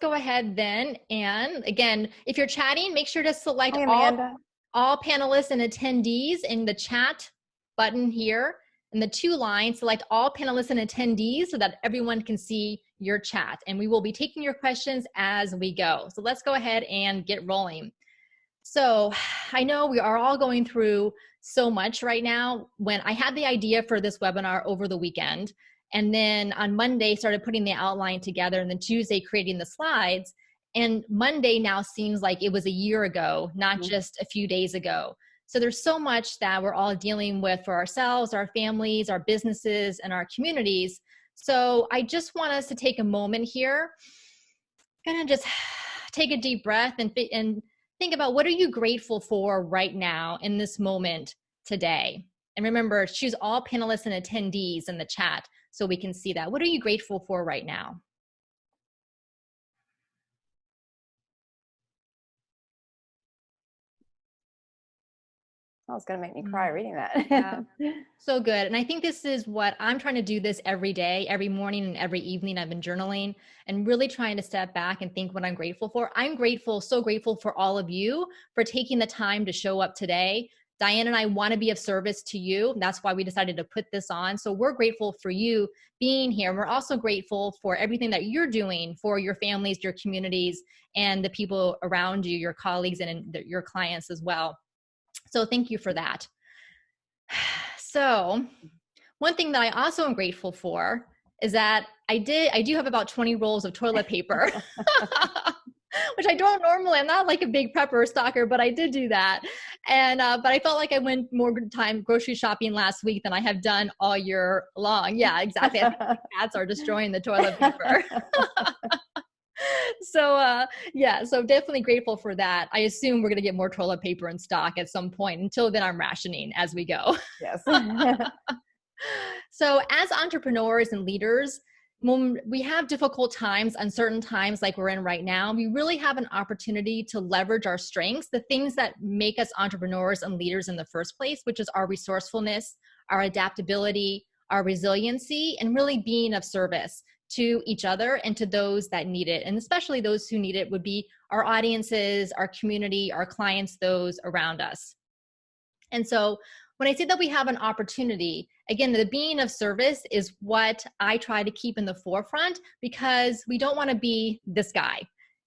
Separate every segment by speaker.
Speaker 1: go ahead then. And again, if you're chatting, make sure to select
Speaker 2: Hi, Amanda.
Speaker 1: all panelists and attendees in the chat button here. In the to line, select all panelists and attendees so that everyone can see your chat. And we will be taking your questions as we go. So let's go ahead and get rolling. So I know we are all going through so much right now. When I had the idea for this webinar over the weekend, and then on Monday started putting the outline together, and then Tuesday creating the slides, and Monday now seems like it was a year ago, not just a few days ago. So there's so much that we're all dealing with for ourselves, our families, our businesses, and our communities. So I just want us to take a moment here, kind of just take a deep breath and think about, what are you grateful for right now in this moment today? And remember, choose all panelists and attendees in the chat so we can see that. What are you grateful for right now?
Speaker 2: Oh, it's going to make me cry reading that.
Speaker 1: Yeah. So good. And I think this is what I'm trying to do this every day, every morning and every evening. I've been journaling and really trying to step back and think what I'm grateful for. I'm grateful, so grateful for all of you for taking the time to show up today. Diane and I want to be of service to you. That's why we decided to put this on. So we're grateful for you being here. We're also grateful for everything that you're doing for your families, your communities, and the people around you, your colleagues and your clients as well. So thank you for that. So one thing that I also am grateful for is that I do have about 20 rolls of toilet paper, which I don't normally. I'm not like a big prepper stalker, but I did do that. And, but I felt like I went more time grocery shopping last week than I have done all year long. Yeah, exactly. I think the cats are destroying the toilet paper. So yeah, so definitely grateful for that. I assume we're going to get more toilet paper in stock at some point. Until then, I'm rationing as we go.
Speaker 2: Yes.
Speaker 1: So as entrepreneurs and leaders, when we have difficult times, uncertain times like we're in right now, we really have an opportunity to leverage our strengths, the things that make us entrepreneurs and leaders in the first place, which is our resourcefulness, our adaptability, our resiliency, and really being of service to each other and to those that need it. And especially those who need it would be our audiences, our community, our clients, those around us. And so when I say that we have an opportunity, again, the being of service is what I try to keep in the forefront, because we don't want to be this guy.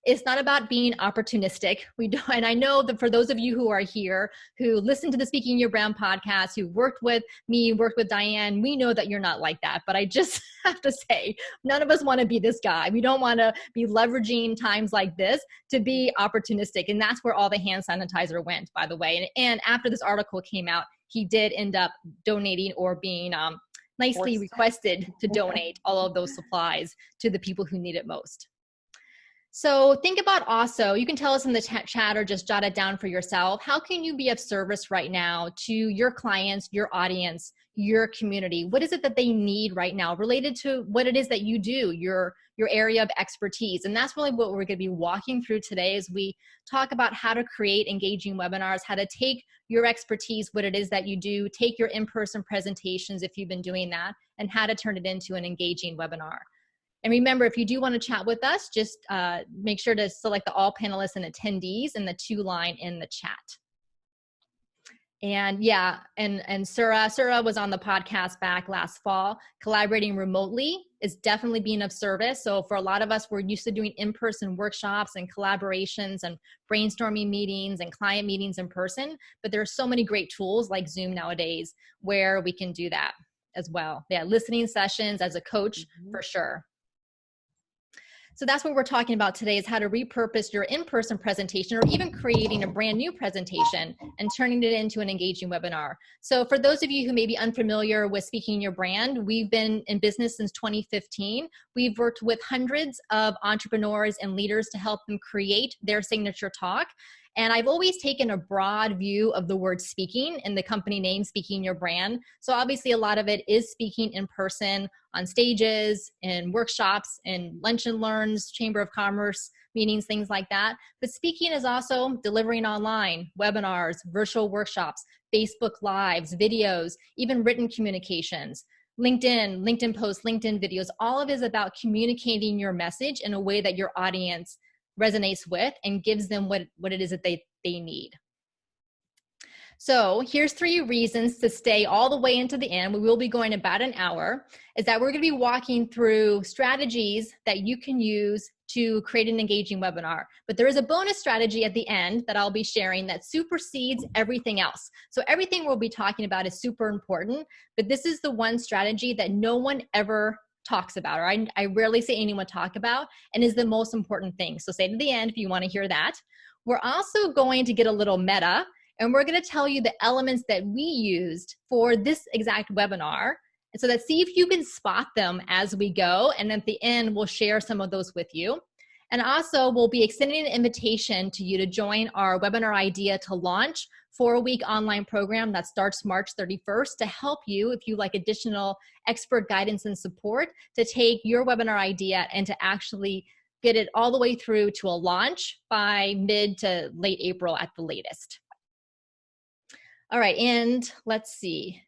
Speaker 1: It's not about being opportunistic. We don't, and I know that for those of you who are here, who listen to the Speaking Your Brand podcast, who worked with me, worked with Diane, we know that you're not like that. But I just have to say, none of us want to be this guy. We don't want to be leveraging times like this to be opportunistic. And that's where all the hand sanitizer went, by the way. And after this article came out, he did end up donating or being nicely requested to donate all of those supplies to the people who need it most. So think about also, you can tell us in the chat or just jot it down for yourself. How can you be of service right now to your clients, your audience, your community? What is it that they need right now related to what it is that you do, your area of expertise? And that's really what we're going to be walking through today as we talk about how to create engaging webinars, how to take your expertise, what it is that you do, take your in-person presentations if you've been doing that, and how to turn it into an engaging webinar. And remember, if you do want to chat with us, just make sure to select the all panelists and attendees in the to line in the chat. And yeah, and Sura was on the podcast back last fall. Collaborating remotely is definitely being of service. So for a lot of us, we're used to doing in-person workshops and collaborations and brainstorming meetings and client meetings in person. But there are so many great tools like Zoom nowadays where we can do that as well. Yeah, listening sessions as a coach for sure. So that's what we're talking about today, is how to repurpose your in-person presentation or even creating a brand new presentation and turning it into an engaging webinar. So for those of you who may be unfamiliar with Speaking Your Brand, we've been in business since 2015. We've worked with hundreds of entrepreneurs and leaders to help them create their signature talk. And I've always taken a broad view of the word speaking in the company name, Speaking Your Brand. So obviously a lot of it is speaking in person, on stages, in workshops, in lunch and learns, Chamber of Commerce meetings, things like that. But speaking is also delivering online, webinars, virtual workshops, Facebook Lives, videos, even written communications. LinkedIn posts, LinkedIn videos, all of it is about communicating your message in a way that your audience resonates with and gives them what it is that they need. So here's 3 reasons to stay all the way into the end. We will be going about an hour. Is that we're going to be walking through strategies that you can use to create an engaging webinar. But there is a bonus strategy at the end that I'll be sharing that supersedes everything else. So everything we'll be talking about is super important, but this is the one strategy that no one ever talks about, or I rarely see anyone talk about, and is the most important thing. So stay to the end if you want to hear that. We're also going to get a little meta, and we're going to tell you the elements that we used for this exact webinar. And so see if you can spot them as we go. And at the end, we'll share some of those with you. And also, we'll be extending an invitation to you to join our Webinar Idea to Launch 4-week online program that starts March 31st to help you, if you like additional expert guidance and support, to take your webinar idea and to actually get it all the way through to a launch by mid to late April at the latest. All right, and let's see.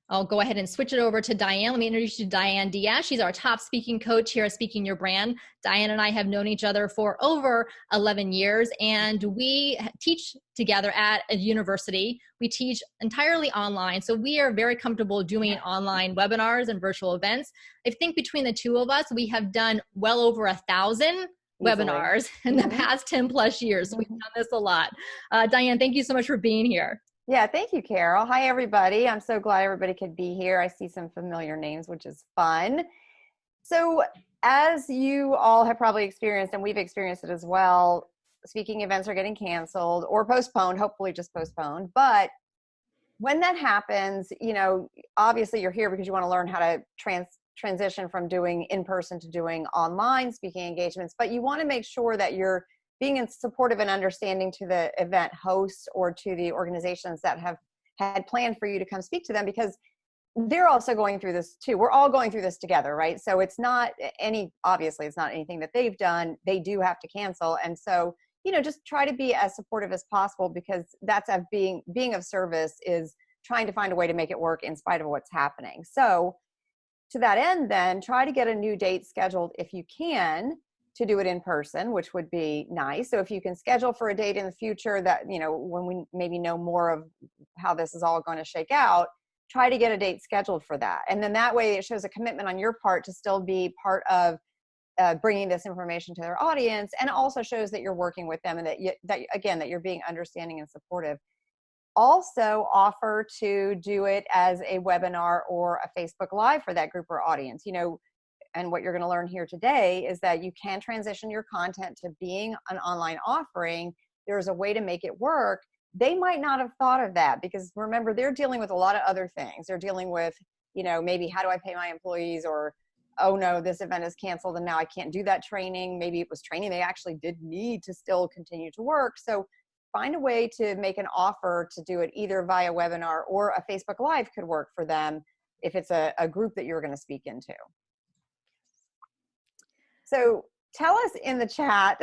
Speaker 1: I'll go ahead and switch it over to Diane. Let me introduce you to Diane Diaz. She's our top speaking coach here at Speaking Your Brand. Diane and I have known each other for over 11 years, and we teach together at a university. We teach entirely online, so we are very comfortable doing online webinars and virtual events. I think between the two of us, we have done well over 1,000 webinars in the past 10 plus years. So we've done this a lot. Diane, thank you so much for being here.
Speaker 2: Yeah, thank you, Carol. Hi, everybody. I'm so glad everybody could be here. I see some familiar names, which is fun. So as you all have probably experienced, and we've experienced it as well, speaking events are getting canceled or postponed, hopefully just postponed. But when that happens, you know, obviously you're here because you want to learn how to transition from doing in-person to doing online speaking engagements, but you want to make sure that you're being supportive and understanding to the event hosts or to the organizations that have had planned for you to come speak to them, because they're also going through this too. We're all going through this together, right? So it's not obviously it's not anything that they've done. They do have to cancel. And so, you know, just try to be as supportive as possible, because that's being of service is trying to find a way to make it work in spite of what's happening. So to that end, then try to get a new date scheduled if you can, to do it in person, which would be nice. So if you can schedule for a date in the future that, you know, when we maybe know more of how this is all going to shake out, try to get a date scheduled for that. And then that way it shows a commitment on your part to still be part of bringing this information to their audience, and also shows that you're working with them and that you're being understanding and supportive. Also offer to do it as a webinar or a Facebook Live for that group or audience. You know, and what you're going to learn here today is that you can transition your content to being an online offering. There's a way to make it work. They might not have thought of that, because remember, they're dealing with a lot of other things. They're dealing with, you know, maybe how do I pay my employees, or, oh no, this event is canceled and now I can't do that training. Maybe it was training they actually did need to still continue to work. So find a way to make an offer to do it either via webinar or a Facebook Live could work for them if it's a group that you're going to speak into. So tell us in the chat,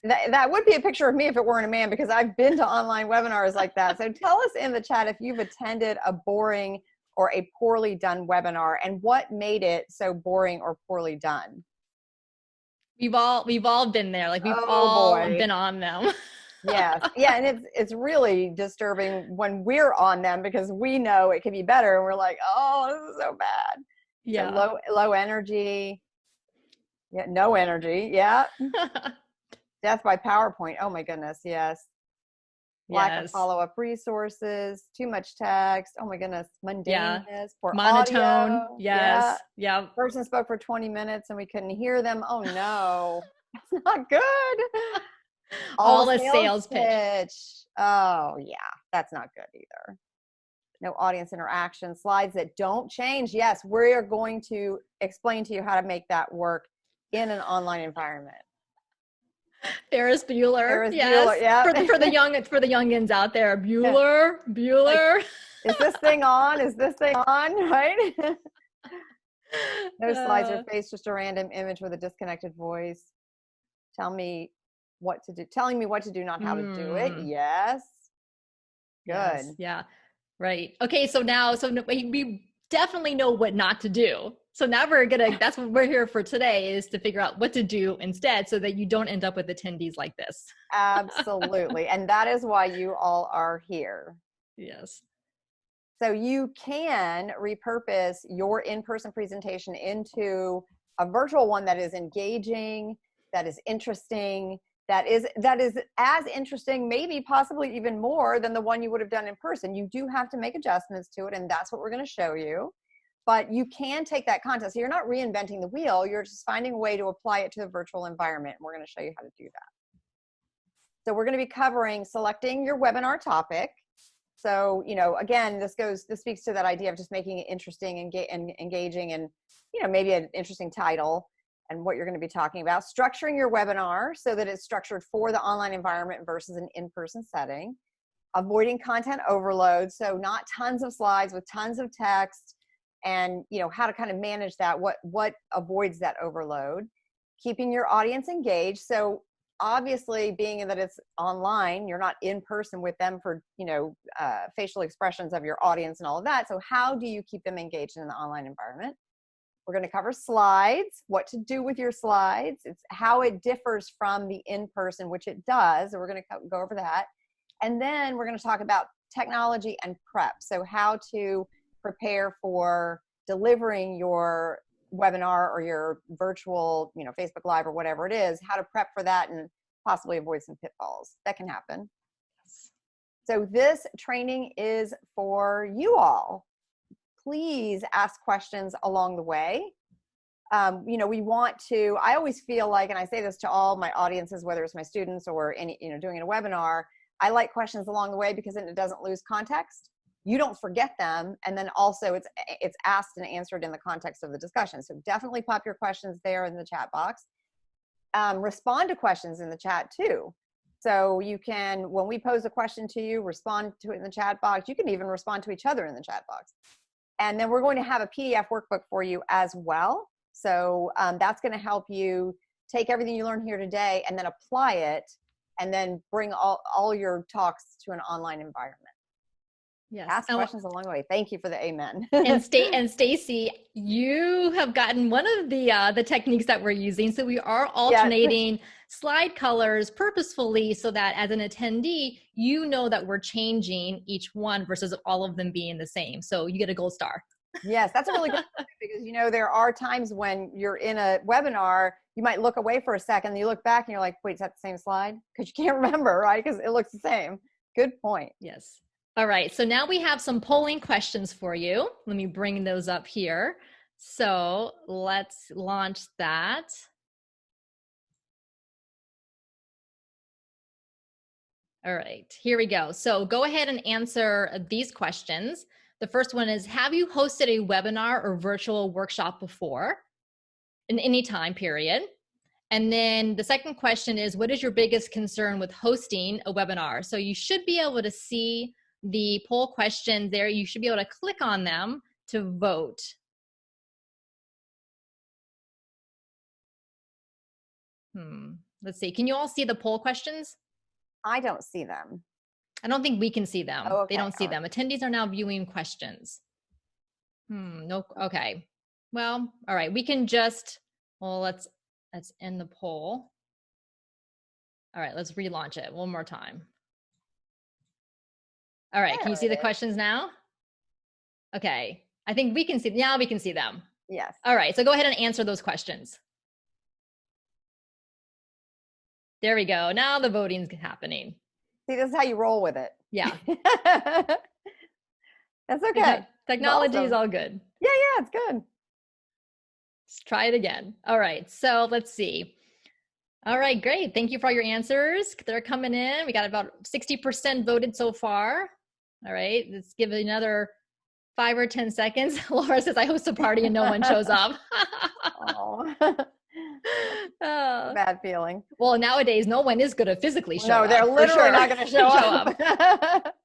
Speaker 2: that would be a picture of me if it weren't a man, because I've been to online webinars like that. So tell us in the chat if you've attended a boring or a poorly done webinar, and what made it so boring or poorly done.
Speaker 1: We've all been there. Like we've all been on them.
Speaker 2: Yes. Yeah. And it's really disturbing when we're on them, because we know it could be better and we're like, oh, this is so bad.
Speaker 1: Yeah.
Speaker 2: So low energy. Yeah. No energy. Yeah. Death by PowerPoint. Oh my goodness. Yes. Lack of follow-up resources, too much text. Oh my goodness. Mundaneness. Poor
Speaker 1: monotone.
Speaker 2: Audio.
Speaker 1: Yes. Yeah.
Speaker 2: Person spoke for 20 minutes and we couldn't hear them. Oh no. That's not good.
Speaker 1: All a sales pitch.
Speaker 2: Oh yeah. That's not good either. No audience interaction. Slides that don't change. Yes. We're going to explain to you how to make that work in an online environment.
Speaker 1: Ferris Bueller.
Speaker 2: Bueller, yeah.
Speaker 1: For the youngins out there, Bueller.
Speaker 2: Like, is this thing on? Is this thing on? Right? No slides or face, just a random image with a disconnected voice. Telling me what to do, not how to do it. Yes. Good.
Speaker 1: Yes. Yeah. Right. Okay. So definitely know what not to do. So now that's what we're here for today, is to figure out what to do instead so that you don't end up with attendees like this.
Speaker 2: Absolutely. And that is why you all are here.
Speaker 1: Yes.
Speaker 2: So you can repurpose your in-person presentation into a virtual one that is engaging, that is interesting, that is as interesting, maybe possibly even more than the one you would have done in person. You do have to make adjustments to it, and that's what we're going to show you. But you can take that content. So you're not reinventing the wheel. You're just finding a way to apply it to the virtual environment. And we're going to show you how to do that. So we're going to be covering selecting your webinar topic. So, again, this speaks to that idea of just making it interesting and engaging, and, maybe an interesting title and what you're going to be talking about. Structuring your webinar so that it's structured for the online environment versus an in-person setting. Avoiding content overload. So not tons of slides with tons of text, and, how to kind of manage that, what avoids that overload. Keeping your audience engaged. So obviously, being that it's online, you're not in person with them for, facial expressions of your audience and all of that. So how do you keep them engaged in the online environment? We're going to cover slides, what to do with your slides. It's how it differs from the in-person, which it does. So we're going to go over that. And then we're going to talk about technology and prep. So how to prepare for delivering your webinar or your virtual, Facebook Live or whatever it is, how to prep for that and possibly avoid some pitfalls that can happen. So this training is for you all. Please ask questions along the way. We want to, I always feel like, and I say this to all my audiences, whether it's my students or any, doing a webinar, I like questions along the way because then it doesn't lose context. You don't forget them, and then also it's asked and answered in the context of the discussion. So definitely pop your questions there in the chat box. Respond to questions in the chat too. So you can, when we pose a question to you, respond to it in the chat box. You can even respond to each other in the chat box. And then we're going to have a PDF workbook for you as well. So that's going to help you take everything you learned here today and then apply it, and then bring all your talks to an online environment.
Speaker 1: Yes.
Speaker 2: Ask questions along the way. Thank you for the amen.
Speaker 1: And Stacy, you have gotten one of the techniques that we're using. So we are alternating slide colors purposefully so that as an attendee, you know that we're changing each one versus all of them being the same. So you get a gold star.
Speaker 2: Yes, that's a really good point, because there are times when you're in a webinar, you might look away for a second, and you look back and you're like, wait, is that the same slide? Because you can't remember, right? Because it looks the same. Good point.
Speaker 1: Yes. All right, so now we have some polling questions for you. Let me bring those up here. So let's launch that. All right, here we go. So go ahead and answer these questions. The first one is, have you hosted a webinar or virtual workshop before in any time period? And then the second question is, what is your biggest concern with hosting a webinar? So you should be able to see the poll questions there. You should be able to click on them to vote. Let's see. Can you all see the poll questions?
Speaker 2: I don't see them.
Speaker 1: I don't think we can see them.
Speaker 2: Oh, okay.
Speaker 1: They don't see them. Attendees are now viewing questions. No. Okay. Well, all right. We can just, let's end the poll. All right. Let's relaunch it one more time. All right. Can you see the questions now? Okay. I think we can see, now we can see them.
Speaker 2: Yes.
Speaker 1: All right. So go ahead and answer those questions. There we go. Now the voting's happening.
Speaker 2: See, this is how you roll with it.
Speaker 1: Yeah.
Speaker 2: That's okay.
Speaker 1: Technology is all good.
Speaker 2: Yeah, it's good.
Speaker 1: Let's try it again. All right. So let's see. All right, great. Thank you for all your answers. They're coming in. We got about 60% voted so far. All right. Let's give it another 5 or 10 seconds. Laura says, I host a party and no one shows up.
Speaker 2: Bad feeling.
Speaker 1: Well, nowadays, no one is going to physically show up.
Speaker 2: No, they're literally not going to show up.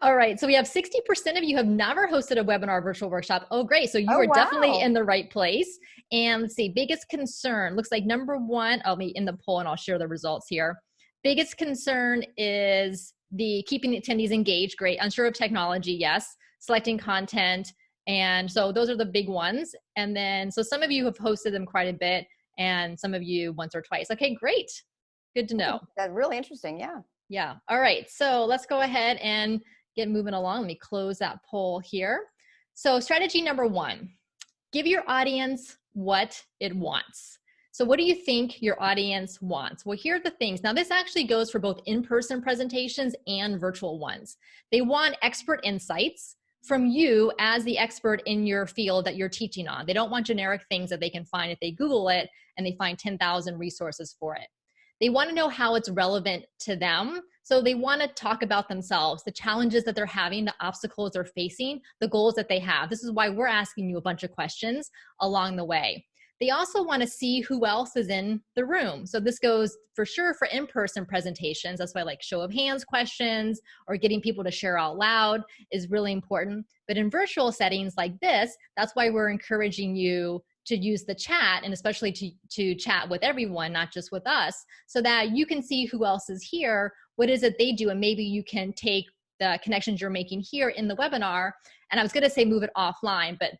Speaker 1: All right. So we have 60% of you have never hosted a webinar or virtual workshop. Oh, great. So you are definitely in the right place. And let's see, biggest concern looks like number one, I'll be in the poll and I'll share the results here. Biggest concern is the keeping the attendees engaged. Great. Unsure of technology. Yes. Selecting content. And so those are the big ones. And then, so some of you have hosted them quite a bit and some of you once or twice. Okay, great. Good to know.
Speaker 2: That's really interesting. Yeah.
Speaker 1: Yeah. All right. So let's go ahead and get moving along. Let me close that poll here. So strategy number 1, give your audience what it wants. So what do you think your audience wants? Well, here are the things. Now, this actually goes for both in-person presentations and virtual ones. They want expert insights from you as the expert in your field that you're teaching on. They don't want generic things that they can find if they Google it and they find 10,000 resources for it. They want to know how it's relevant to them. So they want to talk about themselves, the challenges that they're having, the obstacles they're facing, the goals that they have. This is why we're asking you a bunch of questions along the way. They also want to see who else is in the room. So this goes for sure for in-person presentations. That's why like show of hands questions or getting people to share out loud is really important. But in virtual settings like this, that's why we're encouraging you to use the chat, and especially to chat with everyone, not just with us, so that you can see who else is here, what is it they do, and maybe you can take the connections you're making here in the webinar, and I was gonna say move it offline, but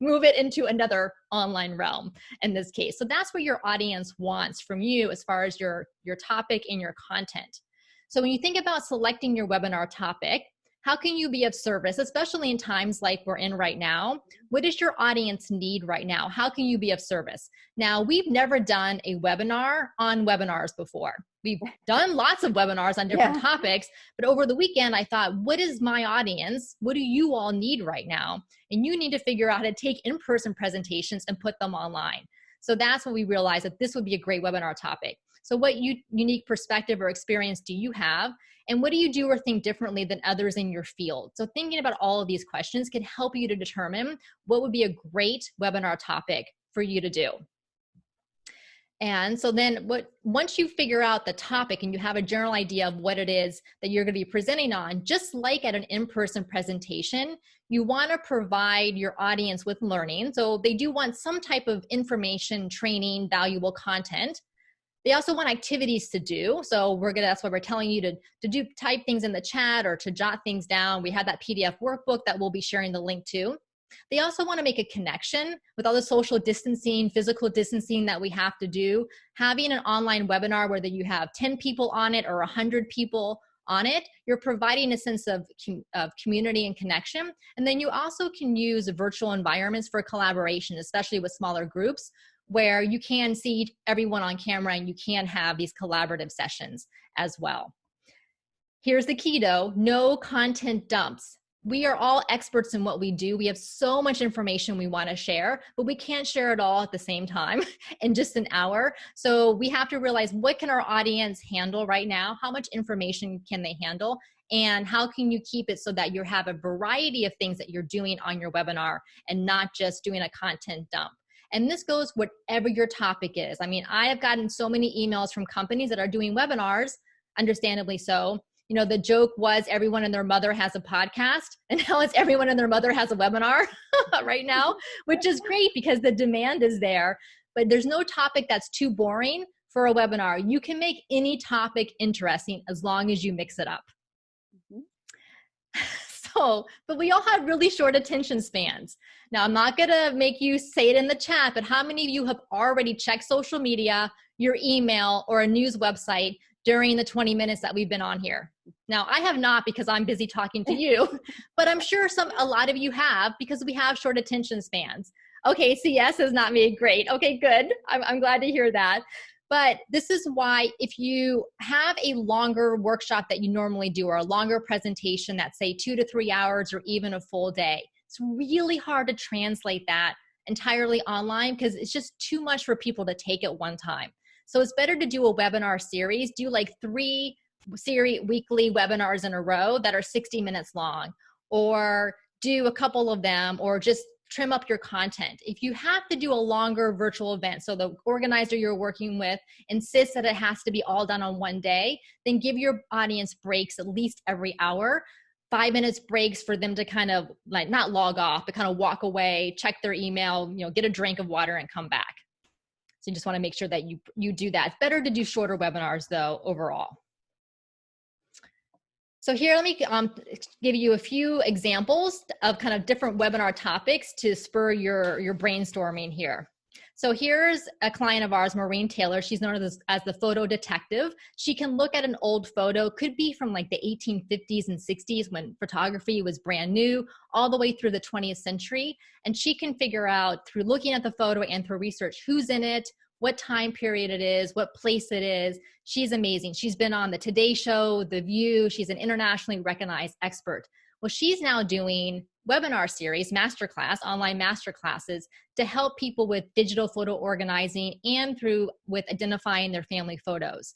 Speaker 1: move it into another online realm in this case. So that's what your audience wants from you as far as your topic and your content. So when you think about selecting your webinar topic, how can you be of service, especially in times like we're in right now? What does your audience need right now? How can you be of service? Now, we've never done a webinar on webinars before. We've done lots of webinars on different topics, but over the weekend, I thought, what is my audience? What do you all need right now? And you need to figure out how to take in-person presentations and put them online. So that's when we realized that this would be a great webinar topic. So what unique perspective or experience do you have? And what do you do or think differently than others in your field? So thinking about all of these questions can help you to determine what would be a great webinar topic for you to do. And so then once you figure out the topic and you have a general idea of what it is that you're going to be presenting on, just like at an in-person presentation, you want to provide your audience with learning. So they do want some type of information, training, valuable content. They also want activities to do. So that's why we're telling you to type things in the chat or to jot things down. We have that PDF workbook that we'll be sharing the link to. They also want to make a connection with all the social distancing, physical distancing that we have to do. Having an online webinar, whether you have 10 people on it or 100 people on it, you're providing a sense of community and connection. And then you also can use virtual environments for collaboration, especially with smaller groups, where you can see everyone on camera and you can have these collaborative sessions as well. Here's the key though, no content dumps. We are all experts in what we do. We have so much information we want to share, but we can't share it all at the same time in just an hour. So we have to realize, what can our audience handle right now? How much information can they handle? And how can you keep it so that you have a variety of things that you're doing on your webinar and not just doing a content dump? And this goes whatever your topic is. I mean, I have gotten so many emails from companies that are doing webinars, understandably so. You know, the joke was everyone and their mother has a podcast, and now it's everyone and their mother has a webinar right now, which is great because the demand is there. But there's no topic that's too boring for a webinar. You can make any topic interesting as long as you mix it up. But we all have really short attention spans. Now, I'm not going to make you say it in the chat, but how many of you have already checked social media, your email, or a news website during the 20 minutes that we've been on here? Now, I have not because I'm busy talking to you, but I'm sure a lot of you have because we have short attention spans. Okay, CS is not me. Great. Okay, good. I'm glad to hear that. But this is why if you have a longer workshop that you normally do or a longer presentation that's say 2 to 3 hours or even a full day, it's really hard to translate that entirely online because it's just too much for people to take at one time. So it's better to do a webinar series, do like 3 weekly webinars in a row that are 60 minutes long, or do a couple of them, or just trim up your content. If you have to do a longer virtual event, so the organizer you're working with insists that it has to be all done on one day, then give your audience breaks at least every hour, 5 minutes breaks for them to kind of like not log off, but kind of walk away, check their email, get a drink of water and come back. So you just want to make sure that you do that. It's better to do shorter webinars though overall. So here, let me give you a few examples of kind of different webinar topics to spur your brainstorming here. So here's a client of ours, Maureen Taylor. She's known as the photo detective. She can look at an old photo, could be from like the 1850s and 60s when photography was brand new, all the way through the 20th century. And she can figure out through looking at the photo and through research who's in it, what time period it is, what place it is. She's amazing. She's been on the Today Show, The View. She's an internationally recognized expert. Well, she's now doing webinar series, online masterclasses to help people with digital photo organizing and with identifying their family photos.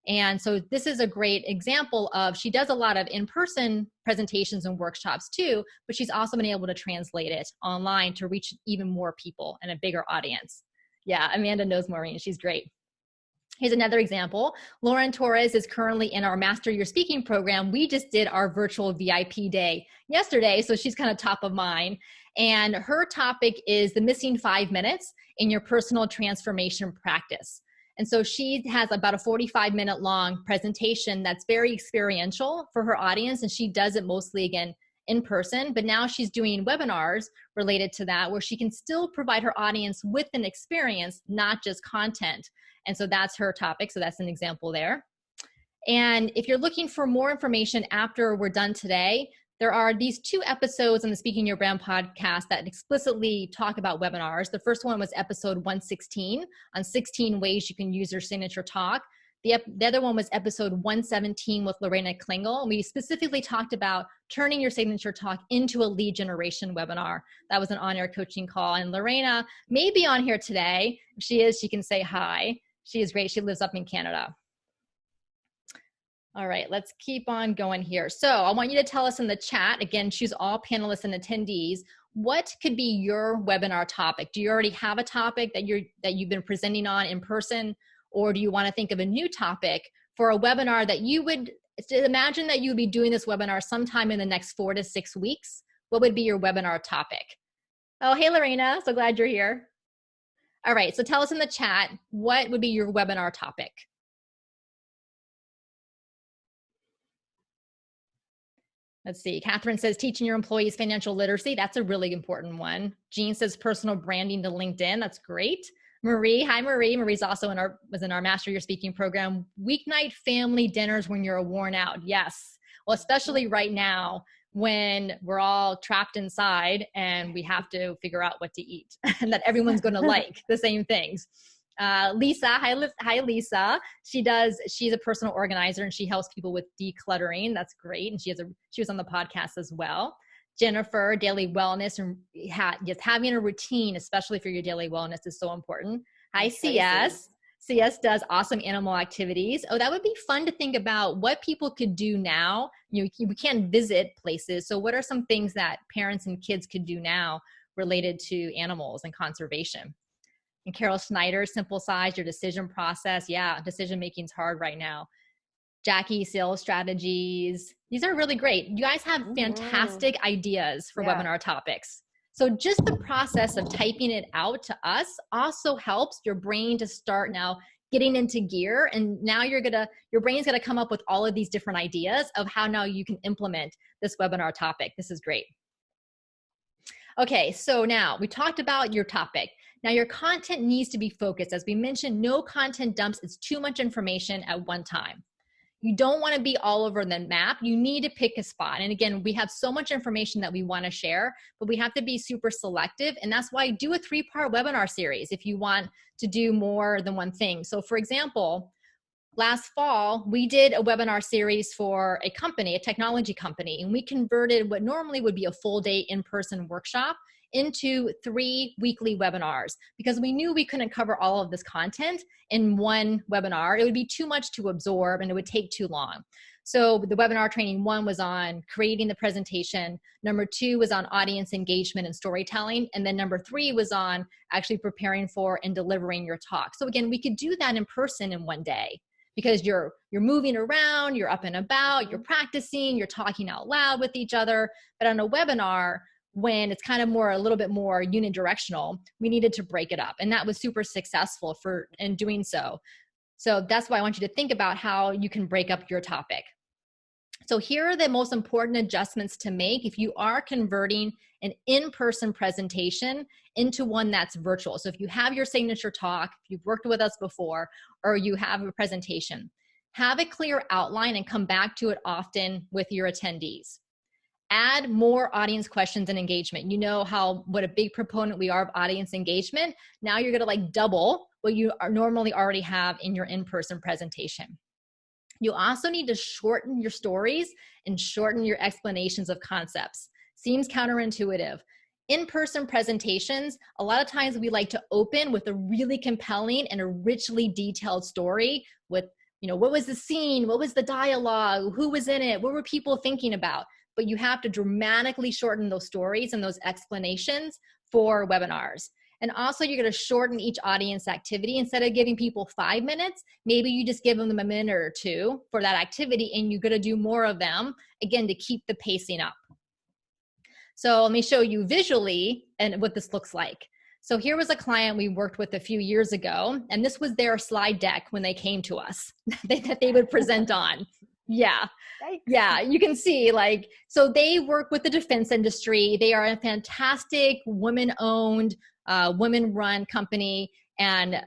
Speaker 1: And so this is a great example of, she does a lot of in-person presentations and workshops too, but she's also been able to translate it online to reach even more people and a bigger audience. Yeah, Amanda knows Maureen. She's great. Here's another example. Lauren Torres is currently in our Master Your Speaking program. We just did our virtual VIP day yesterday, so she's kind of top of mind. And her topic is the missing 5 minutes in your personal transformation practice. And so she has about a 45-minute long presentation that's very experiential for her audience, and she does it mostly, again, in person, but now she's doing webinars related to that where she can still provide her audience with an experience, not just content. And so that's her topic. So that's an example there. And if you're looking for more information after we're done today, there are these 2 episodes on the Speaking Your Brand podcast that explicitly talk about webinars. The first one was episode 116 on 16 ways you can use your signature talk. The other one was episode 117 with Lorena Klingel. And we specifically talked about turning your signature talk into a lead generation webinar. That was an on-air coaching call. And Lorena may be on here today. If she is, she can say hi. She is great. She lives up in Canada. All right, let's keep on going here. So I want you to tell us in the chat, again, choose all panelists and attendees, what could be your webinar topic? Do you already have a topic that you've been presenting on in person? Or do you want to think of a new topic for a webinar that you would imagine that you would be doing this webinar sometime in the next 4 to 6 weeks? What would be your webinar topic? Oh, hey, Lorena, so glad you're here. All right, so tell us in the chat, what would be your webinar topic? Let's see, Catherine says teaching your employees financial literacy. That's a really important one. Jean says personal branding to LinkedIn. That's great. Marie, hi Marie. Marie's also was in our Master Your Speaking program. Weeknight family dinners when you're worn out. Yes. Well, especially right now when we're all trapped inside and we have to figure out what to eat and that everyone's going to like the same things. Lisa, hi Lisa. She's a personal organizer and she helps people with decluttering. That's great. And she was on the podcast as well. Jennifer, daily wellness and just having a routine, especially for your daily wellness, is so important. Hi, CS. CS does awesome animal activities. Oh, that would be fun to think about what people could do now. We can't visit places. So what are some things that parents and kids could do now related to animals and conservation? And Carol Snyder, simple size your decision process. Yeah, decision making is hard right now. Jackie, sales strategies. These are really great. You guys have fantastic ideas for webinar topics. So just the process of typing it out to us also helps your brain to start now getting into gear. And now your brain's gonna come up with all of these different ideas of how now you can implement this webinar topic. This is great. Okay, so now we talked about your topic. Now your content needs to be focused. As we mentioned, no content dumps. It's too much information at one time. You don't want to be all over the map. You need to pick a spot. And again, we have so much information that we want to share, but we have to be super selective. And that's why I do a 3-part webinar series if you want to do more than one thing. So for example, last fall, we did a webinar series for a company, a technology company, and we converted what normally would be a full day in-person workshop into 3 weekly webinars because we knew we couldn't cover all of this content in one webinar. It would be too much to absorb and it would take too long. So the webinar training 1 was on creating the presentation. Number 2 was on audience engagement and storytelling. And then number 3 was on actually preparing for and delivering your talk. So again, we could do that in person in one day because you're moving around, you're up and about, you're practicing, you're talking out loud with each other. But on a webinar, when it's kind of a little bit more unidirectional, we needed to break it up. And that was super successful in doing so. So that's why I want you to think about how you can break up your topic. So here are the most important adjustments to make if you are converting an in-person presentation into one that's virtual. So if you have your signature talk, if you've worked with us before, or you have a presentation, have a clear outline and come back to it often with your attendees. Add more audience questions and engagement. You know what a big proponent we are of audience engagement. Now you're gonna double what you normally already have in your in-person presentation. You also need to shorten your stories and shorten your explanations of concepts. Seems counterintuitive. In-person presentations, a lot of times we like to open with a really compelling and a richly detailed story with, what was the scene? What was the dialogue? Who was in it? What were people thinking about? But you have to dramatically shorten those stories and those explanations for webinars. And also you're going to shorten each audience activity. Instead of giving people 5 minutes, maybe you just give them a minute or two for that activity, and you're going to do more of them, again, to keep the pacing up. So let me show you visually and what this looks like. So here was a client we worked with a few years ago, and this was their slide deck when they came to us that they would present on. Yeah.
Speaker 2: Yikes.
Speaker 1: Yeah, you can see so they work with the defense industry. They are a fantastic women-owned, women-run company, and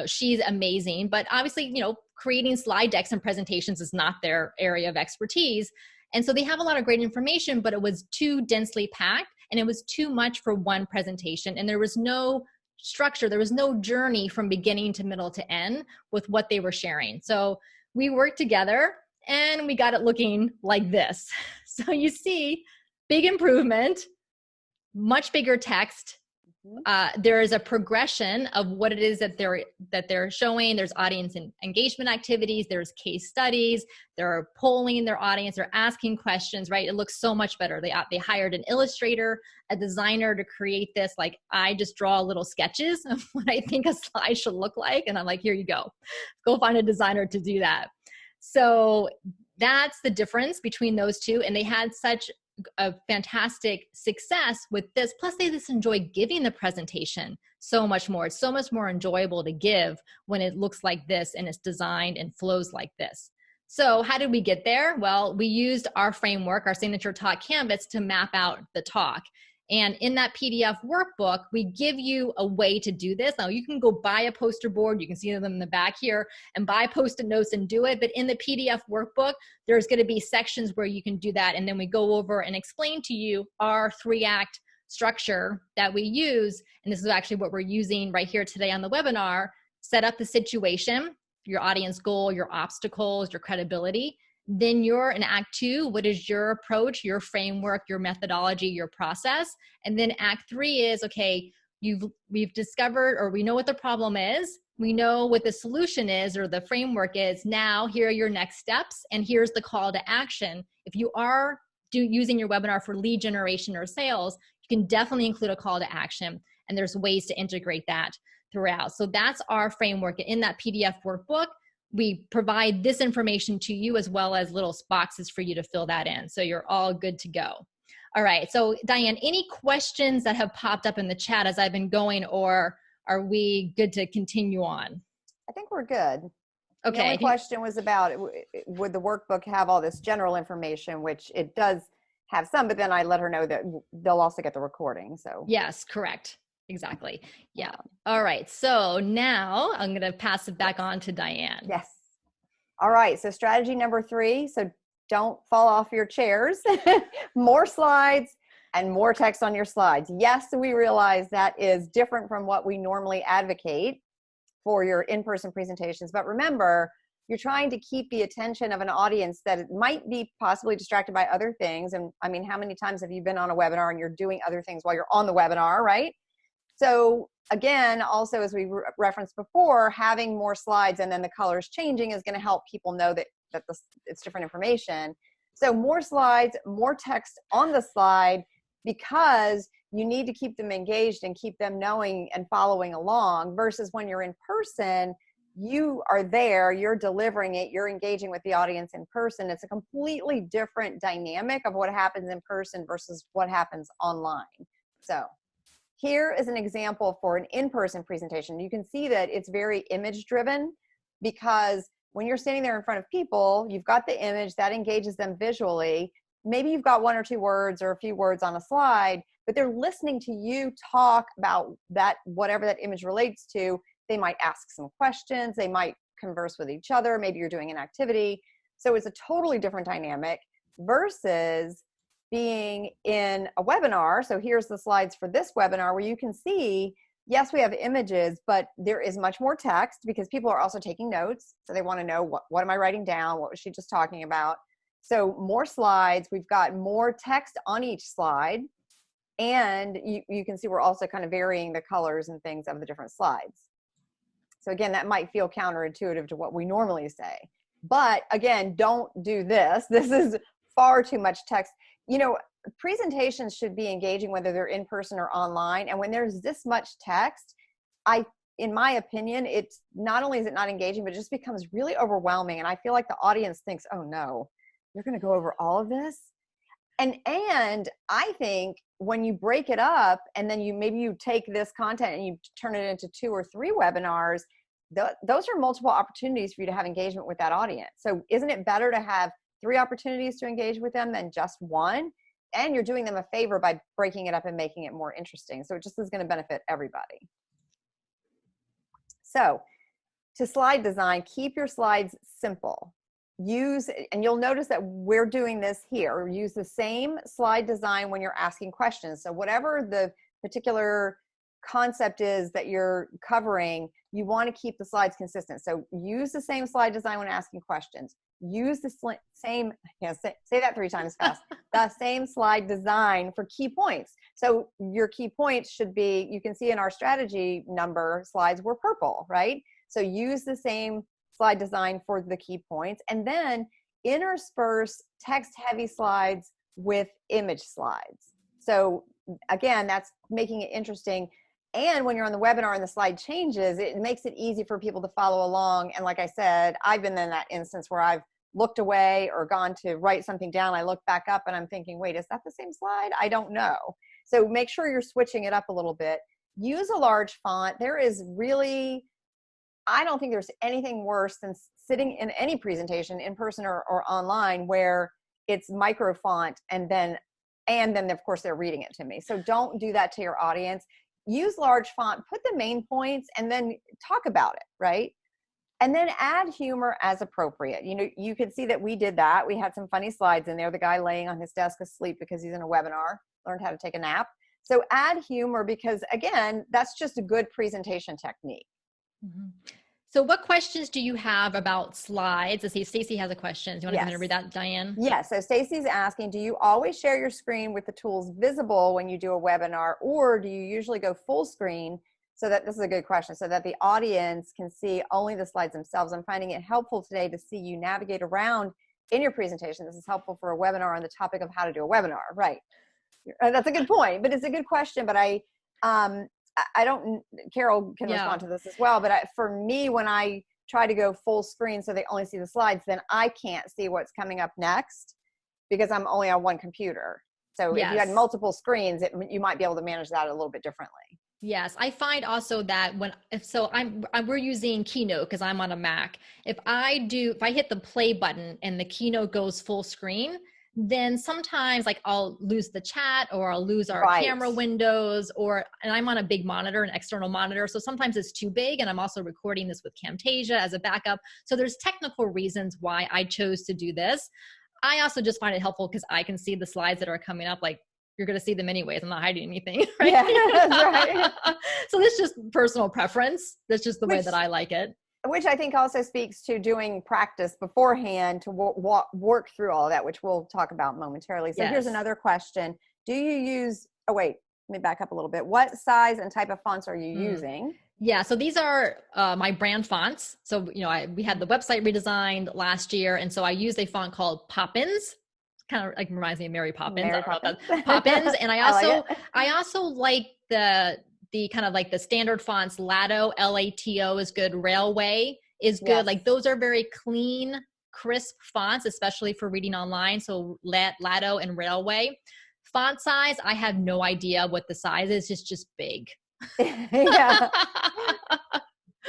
Speaker 1: she's amazing. But obviously, creating slide decks and presentations is not their area of expertise. And so they have a lot of great information, but it was too densely packed and it was too much for one presentation. And there was no structure. There was no journey from beginning to middle to end with what they were sharing. So we worked together and we got it looking like this. So you see, big improvement, much bigger text. There is a progression of what it is that they're showing. There's audience and engagement activities. There's case studies. They're polling their audience. They're asking questions, right? It looks so much better. They hired an illustrator, a designer to create this. I just draw little sketches of what I think a slide should look like. And I'm like, here you go. Go find a designer to do that. So that's the difference between those two. And they had such a fantastic success with this. Plus they just enjoy giving the presentation so much more. It's so much more enjoyable to give when it looks like this and it's designed and flows like this. So how did we get there? Well, we used our framework, our signature talk canvas, to map out the talk. And in that PDF workbook, we give you a way to do this. Now you can go buy a poster board. You can see them in the back here and buy Post-it notes and do it. But in the PDF workbook, there's going to be sections where you can do that. And then we go over and explain to you our 3-act structure that we use. And this is actually what we're using right here today on the webinar. Set up the situation, your audience goal, your obstacles, your credibility. Then you're in Act 2, what is your approach, your framework, your methodology, your process? And then Act 3 is, okay, we've discovered, or we know what the problem is, we know what the solution is or the framework is. Now here are your next steps, and here's the call to action. If you are using your webinar for lead generation or sales, you can definitely include a call to action, and there's ways to integrate that throughout. So that's our framework. In that PDF workbook, we provide this information to you as well as little boxes for you to fill that in. So you're all good to go. All right. So Diane, any questions that have popped up in the chat as I've been going, or are we good to continue on?
Speaker 2: I think we're good.
Speaker 1: Okay.
Speaker 2: The only question was about, would the workbook have all this general information, which it does have some, but then I let her know that they'll also get the recording. So
Speaker 1: yes, correct. Exactly. Yeah. All right. So now I'm going to pass it back on to Diane.
Speaker 2: Yes. All right. So strategy number 3. So don't fall off your chairs. More slides and more text on your slides. Yes, we realize that is different from what we normally advocate for your in-person presentations. But remember, you're trying to keep the attention of an audience that might be possibly distracted by other things. And I mean, how many times have you been on a webinar and you're doing other things while you're on the webinar, right? So again, also, as we referenced before, having more slides and then the colors changing is going to help people know that it's different information. So more slides, more text on the slide, because you need to keep them engaged and keep them knowing and following along, versus when you're in person, you are there, you're delivering it, you're engaging with the audience in person. It's a completely different dynamic of what happens in person versus what happens online. So here is an example for an in-person presentation. You can see that it's very image driven, because when you're standing there in front of people, you've got the image that engages them visually. Maybe you've got 1 or 2 words or a few words on a slide, but they're listening to you talk about that, whatever that image relates to. They might ask some questions. They might converse with each other. Maybe you're doing an activity. So it's a totally different dynamic versus being in a webinar. So here's the slides for this webinar where you can see, yes, we have images, but there is much more text because people are also taking notes. So they want to know, what am I writing down? What was she just talking about? So more slides, we've got more text on each slide. And you can see we're also kind of varying the colors and things of the different slides. So again, that might feel counterintuitive to what we normally say. But again, don't do this. This is far too much text. You know, presentations should be engaging whether they're in person or online. And when there's this much text, in my opinion, it's not only is it not engaging, but it just becomes really overwhelming. And I feel like the audience thinks, oh no, you're going to go over all of this. And I think when you break it up and then maybe you take this content and you turn it into 2 or 3 webinars, those are multiple opportunities for you to have engagement with that audience. So isn't it better to have 3 opportunities to engage with them than just 1? And you're doing them a favor by breaking it up and making it more interesting. So it just is going to benefit everybody. So to slide design, keep your slides simple. And you'll notice that we're doing this here. Use the same slide design when you're asking questions. So whatever the particular concept is that you're covering, you want to keep the slides consistent. So use the same slide design when asking questions. Use the same, say that 3 times fast, the same slide design for key points. So your key points should be, you can see in our strategy number slides were purple, right? So use the same slide design for the key points, and then intersperse text heavy slides with image slides. So again, that's making it interesting. And when you're on the webinar and the slide changes, it makes it easy for people to follow along. And like I said, I've been in that instance where I've looked away or gone to write something down. I look back up and I'm thinking, wait, is that the same slide? I don't know. So make sure you're switching it up a little bit. Use a large font. There is really, I don't think there's anything worse than sitting in any presentation in person or online where it's micro font and then of course they're reading it to me. So don't do that to your audience. Use large font, put the main points, and then talk about it, right? And then add humor as appropriate. You know, you can see that we did that. We had some funny slides in there. The guy laying on his desk asleep because he's in a webinar, learned how to take a nap. So add humor because, again, that's just a good presentation technique.
Speaker 1: Mm-hmm. So what questions do you have about slides? Let's see, Stacy has a question. Do you want to come in and read that, Diane?
Speaker 2: Yes. So Stacy's asking, do you always share your screen with the tools visible when you do a webinar, or do you usually go full screen so that, this is a good question, so that the audience can see only the slides themselves? I'm finding it helpful today to see you navigate around in your presentation. This is helpful for a webinar on the topic of how to do a webinar, right? That's a good point, but it's a good question, but I don't, Carol can respond to this as well, but for me, when I try to go full screen so they only see the slides, then I can't see what's coming up next because I'm only on one computer. So if you had multiple screens, you might be able to manage that a little bit differently.
Speaker 1: Yes, I find also that we're using Keynote because I'm on a Mac. If I hit the play button and the Keynote goes full screen, then sometimes like I'll lose the chat or I'll lose our camera windows and I'm on a big monitor, an external monitor. So sometimes it's too big, and I'm also recording this with Camtasia as a backup. So there's technical reasons why I chose to do this. I also just find it helpful because I can see the slides that are coming up. Like, you're going to see them anyways. I'm not hiding anything. Right?
Speaker 2: Yeah, that's right.
Speaker 1: So that's just personal preference. That's just the way that I like it.
Speaker 2: Which I think also speaks to doing practice beforehand to work through all of that, which we'll talk about momentarily. So here's another question. Do you use, let me back up a little bit. What size and type of fonts are you using?
Speaker 1: Yeah, so these are my brand fonts. So, we had the website redesigned last year. And so I used a font called Poppins. Kind of like reminds me of Mary Poppins. Poppins. And I also like the kind of like the standard fonts. Lato, Lato is good. Railway is good. Yes. Like those are very clean, crisp fonts, especially for reading online. So Lato and Railway. Font size, I have no idea what the size is. It's just big.
Speaker 2: Yeah.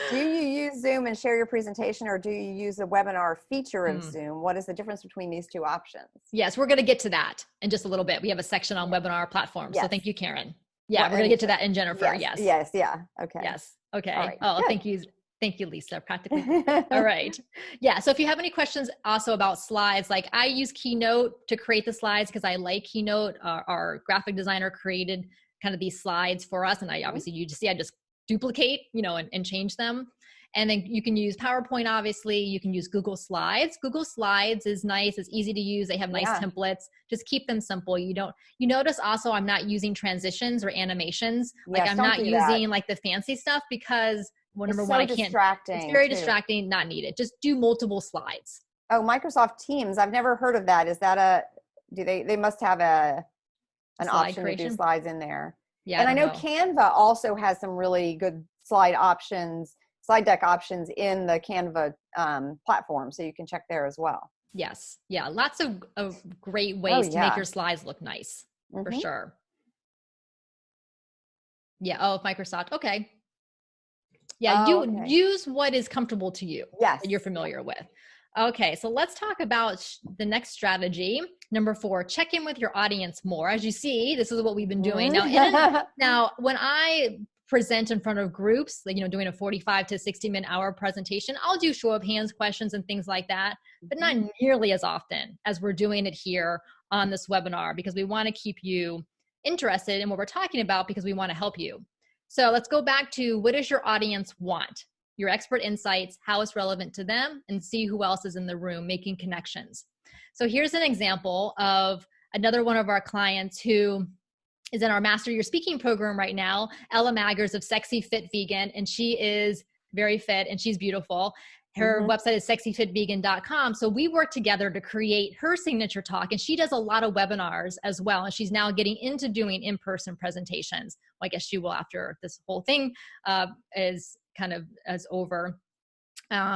Speaker 2: Do you use Zoom and share your presentation, or do you use the webinar feature of
Speaker 1: Hmm.
Speaker 2: Zoom? What is the difference between these two options?
Speaker 1: Yes, we're going to get to that in just a little bit. We have a section on
Speaker 2: Yeah.
Speaker 1: webinar platforms. So
Speaker 2: Yes.
Speaker 1: thank you, Karen. Yeah,
Speaker 2: What,
Speaker 1: we're going to
Speaker 2: and
Speaker 1: get to
Speaker 2: so,
Speaker 1: that in Jennifer.
Speaker 2: yes,
Speaker 1: Yes.
Speaker 2: yes, yeah. Okay.
Speaker 1: Yes.
Speaker 2: All
Speaker 1: Okay.
Speaker 2: right.
Speaker 1: Oh,
Speaker 2: Good.
Speaker 1: thank you. Thank you, Lisa. Practically perfect. All right. Yeah. So if you have any questions also about slides, like I use Keynote to create the slides because I like Keynote. Our graphic designer created kind of these slides for us. And I obviously, you just see, I just duplicate, and change them. And then you can use PowerPoint, obviously. You can use Google Slides. Google Slides is nice. It's easy to use. They have nice templates. Just keep them simple. You notice also I'm not using transitions or animations. Like
Speaker 2: Yes,
Speaker 1: I'm
Speaker 2: don't
Speaker 1: not
Speaker 2: do
Speaker 1: using
Speaker 2: that.
Speaker 1: like the fancy stuff because number
Speaker 2: It's
Speaker 1: one,
Speaker 2: so
Speaker 1: I can't.
Speaker 2: distracting.
Speaker 1: It's very
Speaker 2: too.
Speaker 1: distracting, not needed. Just do multiple slides.
Speaker 2: Oh, Microsoft Teams. I've never heard of that. Is that they must have an
Speaker 1: Slide
Speaker 2: option to do
Speaker 1: creation.
Speaker 2: slides in there.
Speaker 1: Yeah,
Speaker 2: And
Speaker 1: I
Speaker 2: I
Speaker 1: don't
Speaker 2: know
Speaker 1: know.
Speaker 2: Canva also has some really good slide deck options in the Canva platform. So you can check there as well.
Speaker 1: Yes. Yeah. Lots of great
Speaker 2: Oh,
Speaker 1: ways to make
Speaker 2: yeah.
Speaker 1: your slides look nice for
Speaker 2: Mhm.
Speaker 1: sure. Yeah. Oh, Microsoft. Okay. Yeah.
Speaker 2: Oh,
Speaker 1: You
Speaker 2: okay.
Speaker 1: use what is comfortable to you
Speaker 2: Yes.
Speaker 1: that you're familiar with. Okay. So let's talk about the next strategy. Number 4, check in with your audience more. As you see, this is what we've been doing. Now, when I present in front of groups, like, doing a 45 to 60-minute hour presentation, I'll do show of hands questions and things like that, but not nearly as often as we're doing it here on this webinar, because we want to keep you interested in what we're talking about because we want to help you. So let's go back to, what does your audience want? Your expert insights, how it's relevant to them, and see who else is in the room making connections. So here's an example of another one of our clients who is in our Master Your Speaking program right now, Ella Maggers of Sexy Fit Vegan, and she is very fit and she's beautiful. Her website is sexyfitvegan.com. So we work together to create her signature talk, and she does a lot of webinars as well. And she's now getting into doing in-person presentations. Well, I guess she will after this whole thing is over.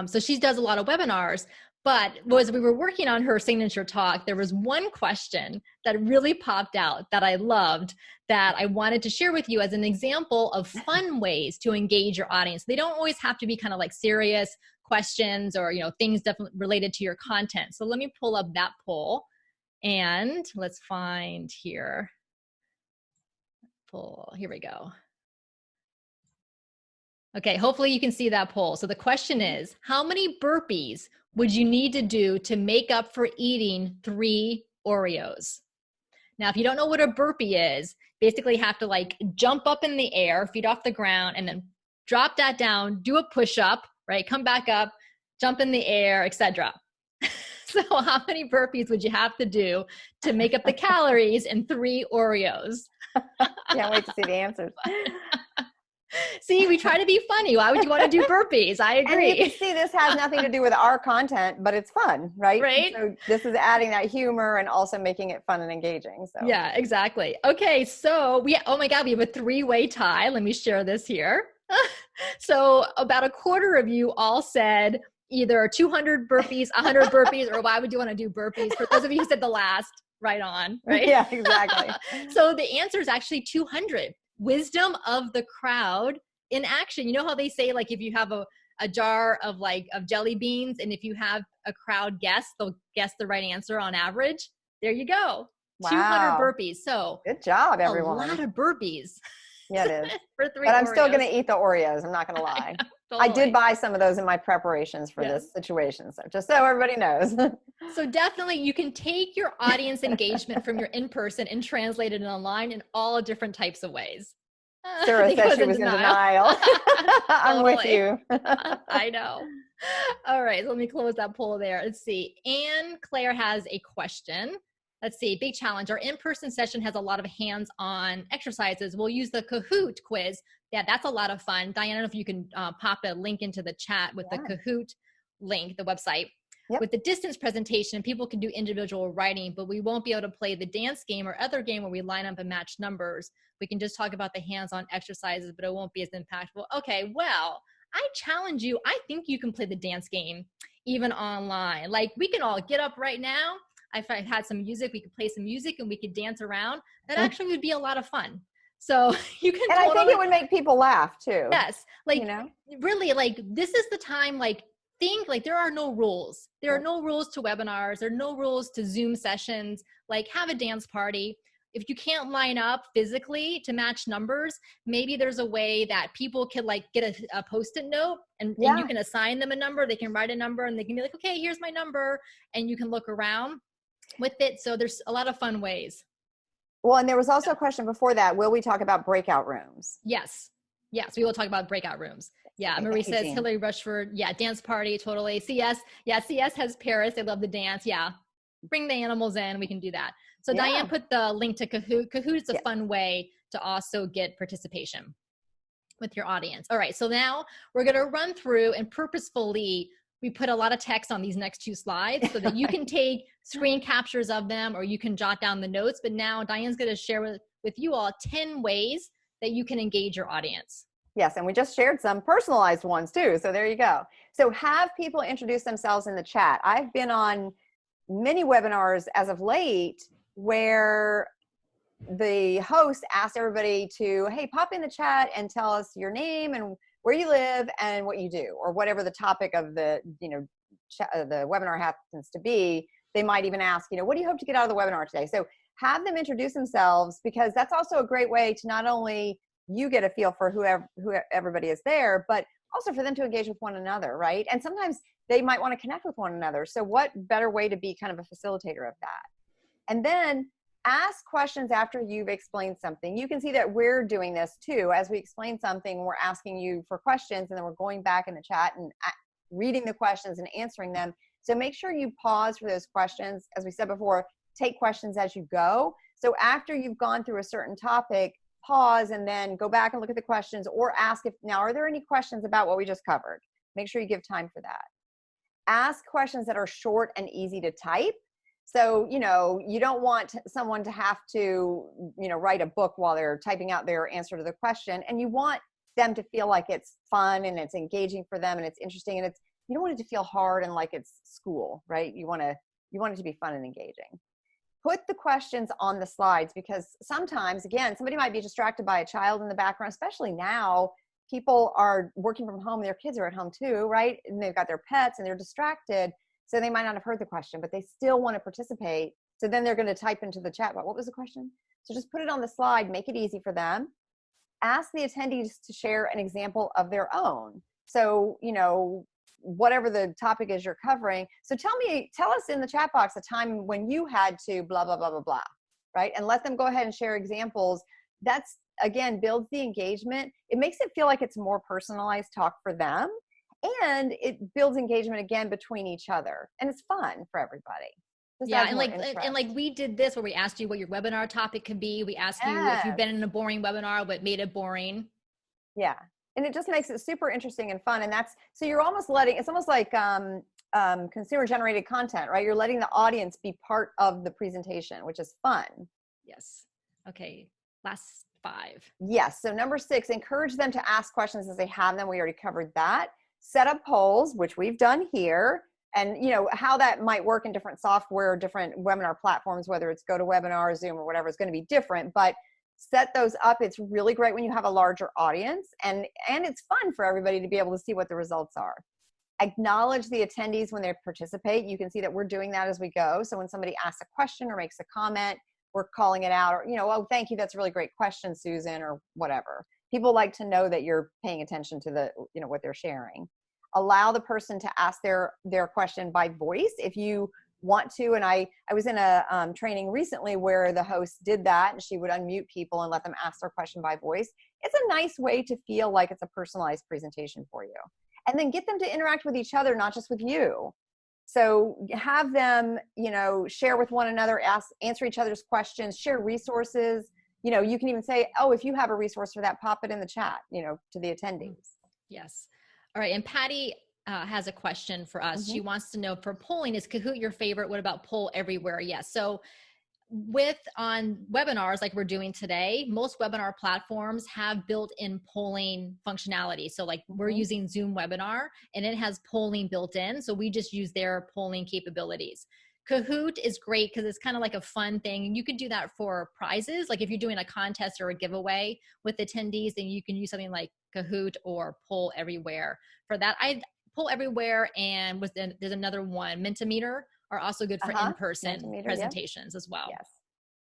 Speaker 1: So she does a lot of webinars. But as we were working on her signature talk, there was one question that really popped out that I loved, that I wanted to share with you as an example of fun ways to engage your audience. They don't always have to be kind of like serious questions or, things definitely related to your content. So let me pull up that poll and let's find here. Here we go. Okay, hopefully you can see that poll. So the question is, how many burpees would you need to do to make up for eating 3 Oreos? Now, if you don't know what a burpee is, basically have to like jump up in the air, feet off the ground, and then drop that down, do a push-up, right? Come back up, jump in the air, etc. So how many burpees would you have to do to make up the calories in 3 Oreos?
Speaker 2: Can't wait to see the answers.
Speaker 1: See, we try to be funny. Why would you want to do burpees? I agree.
Speaker 2: And you can see this has nothing to do with our content, but it's fun, right?
Speaker 1: Right.
Speaker 2: So this is adding that humor and also making it fun and engaging. So
Speaker 1: yeah, exactly. Okay, so oh my God, we have a 3-way tie. Let me share this here. So about a quarter of you all said either 200 burpees, 100 burpees, or why would you want to do burpees? For those of you who said the last, right on, right?
Speaker 2: Yeah, exactly.
Speaker 1: So the answer is actually 200. Wisdom of the crowd in action. You know how they say, like, if you have a jar of jelly beans, and if you have a crowd guess, they'll guess the right answer on average. There you go.
Speaker 2: Wow.
Speaker 1: 200 burpees. So
Speaker 2: good job, everyone.
Speaker 1: A lot of burpees.
Speaker 2: Yeah, it is.
Speaker 1: For 3
Speaker 2: but I'm
Speaker 1: Oreos.
Speaker 2: Still going to eat the Oreos. I'm not going to lie.
Speaker 1: Totally.
Speaker 2: I did buy some of those in my preparations for this situation. So just so everybody knows.
Speaker 1: So definitely you can take your audience engagement from your in-person and translate it online in all different types of ways.
Speaker 2: Sarah said she was in denial. I'm with you.
Speaker 1: I know. All right, let me close that poll there. Let's see. Anne Claire has a question. Let's see. Big challenge. Our in-person session has a lot of hands-on exercises. We'll use the Kahoot quiz. Yeah, that's a lot of fun. Diane, I don't know if you can pop a link into the chat with the Kahoot link, the website. Yep. With the distance presentation, people can do individual writing, but we won't be able to play the dance game or other game where we line up and match numbers. We can just talk about the hands-on exercises, but it won't be as impactful. Okay, well, I challenge you. I think you can play the dance game even online. Like, we can all get up right now. If I had some music, we could play some music and we could dance around. That actually would be a lot of fun. So you can
Speaker 2: And
Speaker 1: totally,
Speaker 2: I think it would make people laugh too.
Speaker 1: yes, like,
Speaker 2: You know?
Speaker 1: really, like, this is the time, like, think, like, there are no rules. There are no rules to webinars. There are no rules to Zoom sessions. Like, have a dance party. If you can't line up physically to match numbers, maybe there's a way that people can, like, get a Post-it note, and you can assign them a number. They can write a number and they can be like, okay, here's my number. And you can look around with it. So there's a lot of fun ways.
Speaker 2: Well, and there was also a question before that. Will we talk about breakout rooms?
Speaker 1: Yes. Yes, we will talk about breakout rooms. Yeah,
Speaker 2: Okay,
Speaker 1: Marie says Hillary Rushford. Yeah, dance party, totally. CS, yeah, CS has Paris. They love the dance. Yeah, bring the animals in. We can do that. So Diane put the link to Kahoot. Kahoot is a fun way to also get participation with your audience. All right, so now we're going to run through, and purposefully, we put a lot of text on these next 2 slides so that you can take screen captures of them, or you can jot down the notes. But now Diane's going to share with you all 10 ways that you can engage your audience.
Speaker 2: Yes, and we just shared some personalized ones too. So there you go. So have people introduce themselves in the chat. I've been on many webinars as of late where the host asks everybody to, hey, pop in the chat and tell us your name and where you live and what you do, or whatever the topic of the, the webinar happens to be. They might even ask, what do you hope to get out of the webinar today? So have them introduce themselves, because that's also a great way to not only you get a feel for who everybody is there, but also for them to engage with one another, right? And sometimes they might want to connect with one another. So what better way to be kind of a facilitator of that? And then ask questions after you've explained something. You can see that we're doing this too. As we explain something, we're asking you for questions, and then we're going back in the chat and reading the questions and answering them. So make sure you pause for those questions. As we said before, take questions as you go. So after you've gone through a certain topic, pause and then go back and look at the questions, or ask now, are there any questions about what we just covered? Make sure you give time for that. Ask questions that are short and easy to type. So, you don't want someone to have to, write a book while they're typing out their answer to the question. And you want them to feel like it's fun and it's engaging for them and it's interesting, and you don't want it to feel hard and like it's school, right? You want it to be fun and engaging. Put the questions on the slides, because sometimes, again, somebody might be distracted by a child in the background, especially now. People are working from home, their kids are at home too, right? And they've got their pets and they're distracted. So they might not have heard the question, but they still want to participate. So then they're going to type into the chat, what was the question? So just put it on the slide, make it easy for them. Ask the attendees to share an example of their own. So, whatever the topic is you're covering. So tell us in the chat box a time when you had to blah, blah, blah, blah, blah, right? And let them go ahead and share examples. That's, again, builds the engagement. It makes it feel like it's more personalized talk for them. And it builds engagement again between each other. And it's fun for everybody.
Speaker 1: Yeah, and like we did this where we asked you what your webinar topic could be. We asked you if you've been in a boring webinar, what made it boring.
Speaker 2: Yeah. And it just makes it super interesting and fun. And so you're almost it's almost like consumer generated content, right? You're letting the audience be part of the presentation, which is fun.
Speaker 1: Yes. Okay. Last 5.
Speaker 2: Yes. So number 6, encourage them to ask questions as they have them. We already covered that. Set up polls, which we've done here. And how that might work in different software, different webinar platforms, whether it's GoToWebinar, Zoom, or whatever, is going to be different. But set those up. It's really great when you have a larger audience, and it's fun for everybody to be able to see what the results are. Acknowledge the attendees when they participate. You can see that we're doing that as we go. So when somebody asks a question or makes a comment, we're calling it out, or, oh, thank you, that's a really great question, Susan, or whatever. People like to know that you're paying attention to what they're sharing. Allow the person to ask their question by voice if you want to. And I was in a training recently where the host did that, and she would unmute people and let them ask their question by voice. It's a nice way to feel like it's a personalized presentation for you. And then get them to interact with each other, not just with you. So have them, share with one another, answer each other's questions, share resources. You can even say, oh, if you have a resource for that, pop it in the chat, to the attendees.
Speaker 1: Yes. All right. And Patty has a question for us. Mm-hmm. She wants to know, for polling, is Kahoot your favorite? What about Poll Everywhere? Yes. So on webinars like we're doing today, most webinar platforms have built-in polling functionality. So like we're using Zoom Webinar, and it has polling built in. So we just use their polling capabilities. Kahoot is great because it's kind of like a fun thing. And you could do that for prizes. Like if you're doing a contest or a giveaway with attendees, then you can use something like Kahoot or Poll Everywhere. For that, I Poll Everywhere and there's another one, Mentimeter, are also good for in-person presentations as well.
Speaker 2: Yes.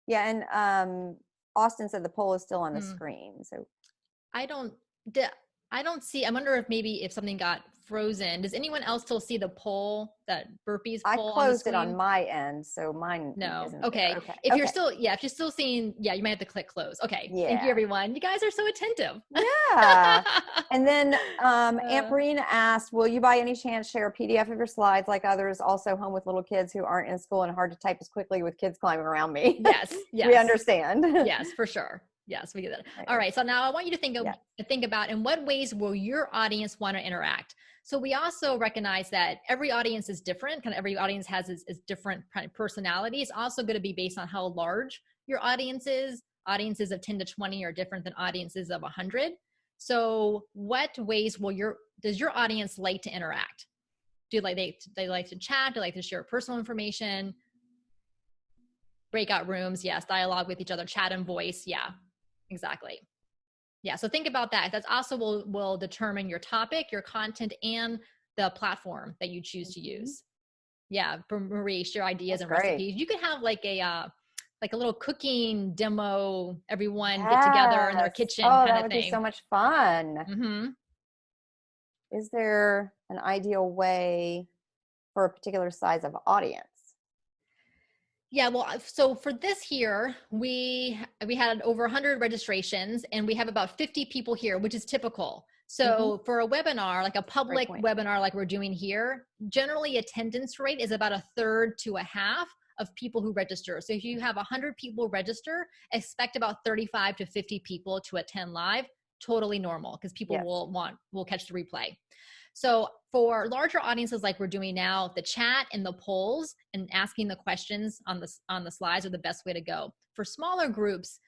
Speaker 2: Yeah, and Austin said the poll is still on the screen. So
Speaker 1: I don't see, I wonder if maybe if something got frozen. Does anyone else still see the poll, that burpees poll?
Speaker 2: I closed it on my end, so mine isn't
Speaker 1: okay.
Speaker 2: there. Okay.
Speaker 1: If you're still seeing, you might have to click close. Okay. Yeah. Thank you, everyone. You guys are so attentive.
Speaker 2: Yeah. And then Aunt Breen asked, will you by any chance share a PDF of your slides like others also home with little kids who aren't in school and hard to type as quickly with kids climbing around me?
Speaker 1: Yes. Yes.
Speaker 2: We understand.
Speaker 1: Yes, for sure. Yes, we get that. Right. All right. So now I want you to think about in what ways will your audience want to interact. So we also recognize that every audience is different. Kind of every audience has its different personality. It's also going to be based on how large your audience is. Audiences of 10 to 20 are different than audiences of 100. So what ways does your audience like to interact? Do they like to chat? Do they like to share personal information? Breakout rooms, yes. Dialogue with each other, chat and voice, yeah. Exactly. Yeah. So think about that. That's also will determine your topic, your content, and the platform that you choose to use. Yeah. Marie, share ideas and recipes. You could have like a little cooking demo, everyone get together in their kitchen kind of thing.
Speaker 2: That would be so much fun.
Speaker 1: Mm-hmm.
Speaker 2: Is there an ideal way for a particular size of audience?
Speaker 1: Yeah, well, so for this here, we had over 100 registrations and we have about 50 people here, which is typical. So for a webinar, like a public webinar like we're doing here, generally attendance rate is about 1/3 to 1/2 of people who register. So if you have 100 people register, expect about 35 to 50 people to attend live. Totally normal because people will catch the replay. So for larger audiences like we're doing now, the chat and the polls and asking the questions on the slides are the best way to go. For smaller groups,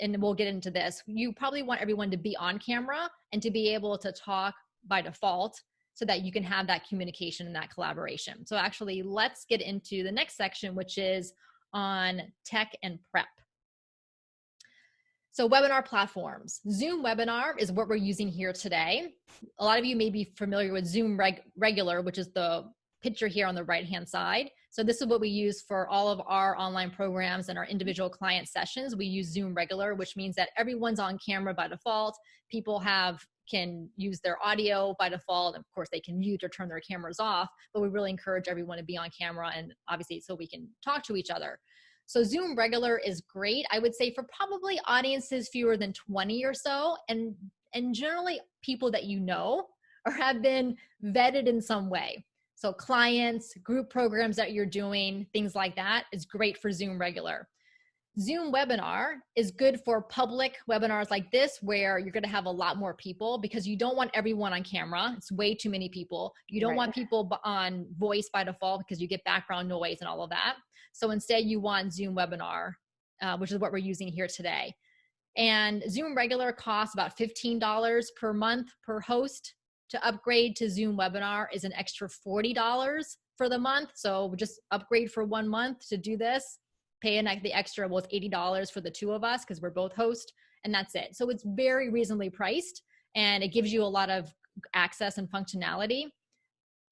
Speaker 1: and we'll get into this, you probably want everyone to be on camera and to be able to talk by default so that you can have that communication and that collaboration. So actually, let's get into the next section, which is on tech and prep. So webinar platforms. Zoom Webinar is what we're using here today. A lot of you may be familiar with Zoom Regular, which is the picture here on the right-hand side. So this is what we use for all of our online programs and our individual client sessions. We use Zoom Regular, which means that everyone's on camera by default. People can use their audio by default. Of course, they can mute or turn their cameras off, but we really encourage everyone to be on camera and obviously so we can talk to each other. So Zoom Regular is great, I would say, for probably audiences fewer than 20 or so, and generally people that you know or have been vetted in some way. So clients, group programs that you're doing, things like that is great for Zoom Regular. Zoom Webinar is good for public webinars like this where you're going to have a lot more people because you don't want everyone on camera. It's way too many people. You don't want people on voice by default because you get background noise and all of that. So instead you want Zoom Webinar, which is what we're using here today. And Zoom Regular costs about $15 per month per host. To upgrade to Zoom Webinar is an extra $40 for the month. So just upgrade for 1 month to do this. Pay the extra, well, it's $80 for the two of us because we're both hosts, and that's it. So it's very reasonably priced, and it gives you a lot of access and functionality.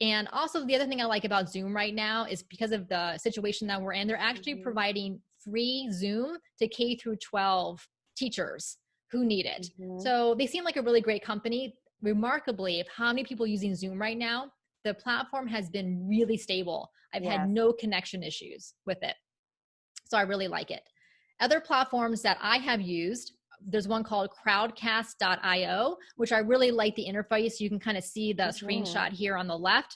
Speaker 1: And also the other thing I like about Zoom right now is because of the situation that we're in, they're actually providing free Zoom to K through 12 teachers who need it. So they seem like a really great company. Remarkably, of how many people using Zoom right now, the platform has been really stable. I've had no connection issues with it. So I really like it. Other platforms that I have used, there's one called crowdcast.io, which I really like the interface. You can kind of see the screenshot here on the left.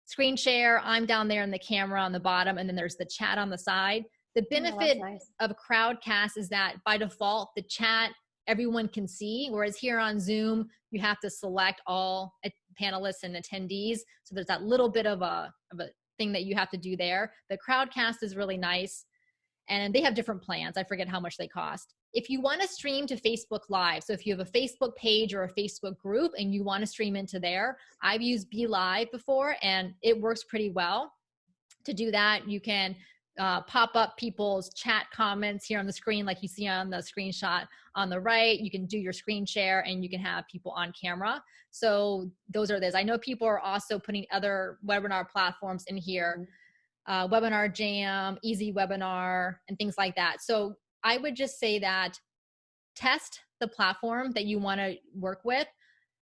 Speaker 1: Screen share, I'm down there in the camera on the bottom, and then there's the chat on the side. The benefit of Crowdcast is that by default, the chat, everyone can see, whereas here on Zoom, you have to select all panelists and attendees. So there's that little bit of a thing that you have to do there. The Crowdcast is really nice. And they have different plans. I forget how much they cost. If you want to stream to Facebook Live, so if you have a Facebook page or a Facebook group and you want to stream into there, I've used Be Live before and it works pretty well. To do that, you can pop up people's chat comments here on the screen, like you see on the screenshot on the right. You can do your screen share and you can have people on camera. So those are this. I know people are also putting other webinar platforms in here, Webinar Jam, Easy Webinar, and things like that. So I would just say that test the platform that you want to work with.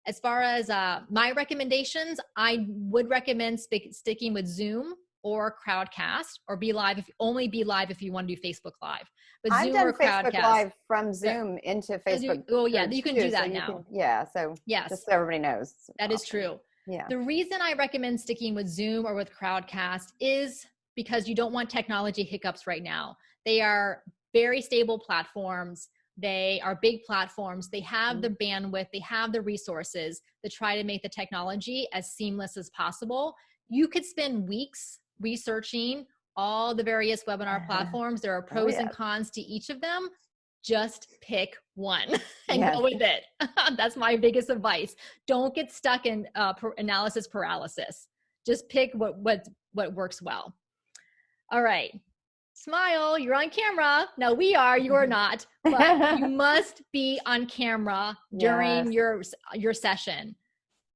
Speaker 1: As far as my recommendations, I would recommend sticking with Zoom or Crowdcast, or Be Live, only Be Live if you want to do Facebook Live. But
Speaker 2: I've
Speaker 1: Zoom
Speaker 2: done
Speaker 1: or
Speaker 2: Facebook
Speaker 1: Crowdcast.
Speaker 2: Live from Zoom into Facebook.
Speaker 1: Oh yeah, you can do that
Speaker 2: so
Speaker 1: now.
Speaker 2: So
Speaker 1: yes,
Speaker 2: just so everybody knows.
Speaker 1: That is true.
Speaker 2: Yeah.
Speaker 1: The reason I recommend sticking with Zoom or with Crowdcast is because you don't want technology hiccups right now. They are very stable platforms. They are big platforms. They have the bandwidth, they have the resources to try to make the technology as seamless as possible. You could spend weeks researching all the various webinar platforms. There are pros and cons to each of them. Just pick one and go with it. That's my biggest advice. Don't get stuck in analysis paralysis. Just pick what works well. All right. Smile, you're on camera. Now we are, you are not, but you must be on camera during your session.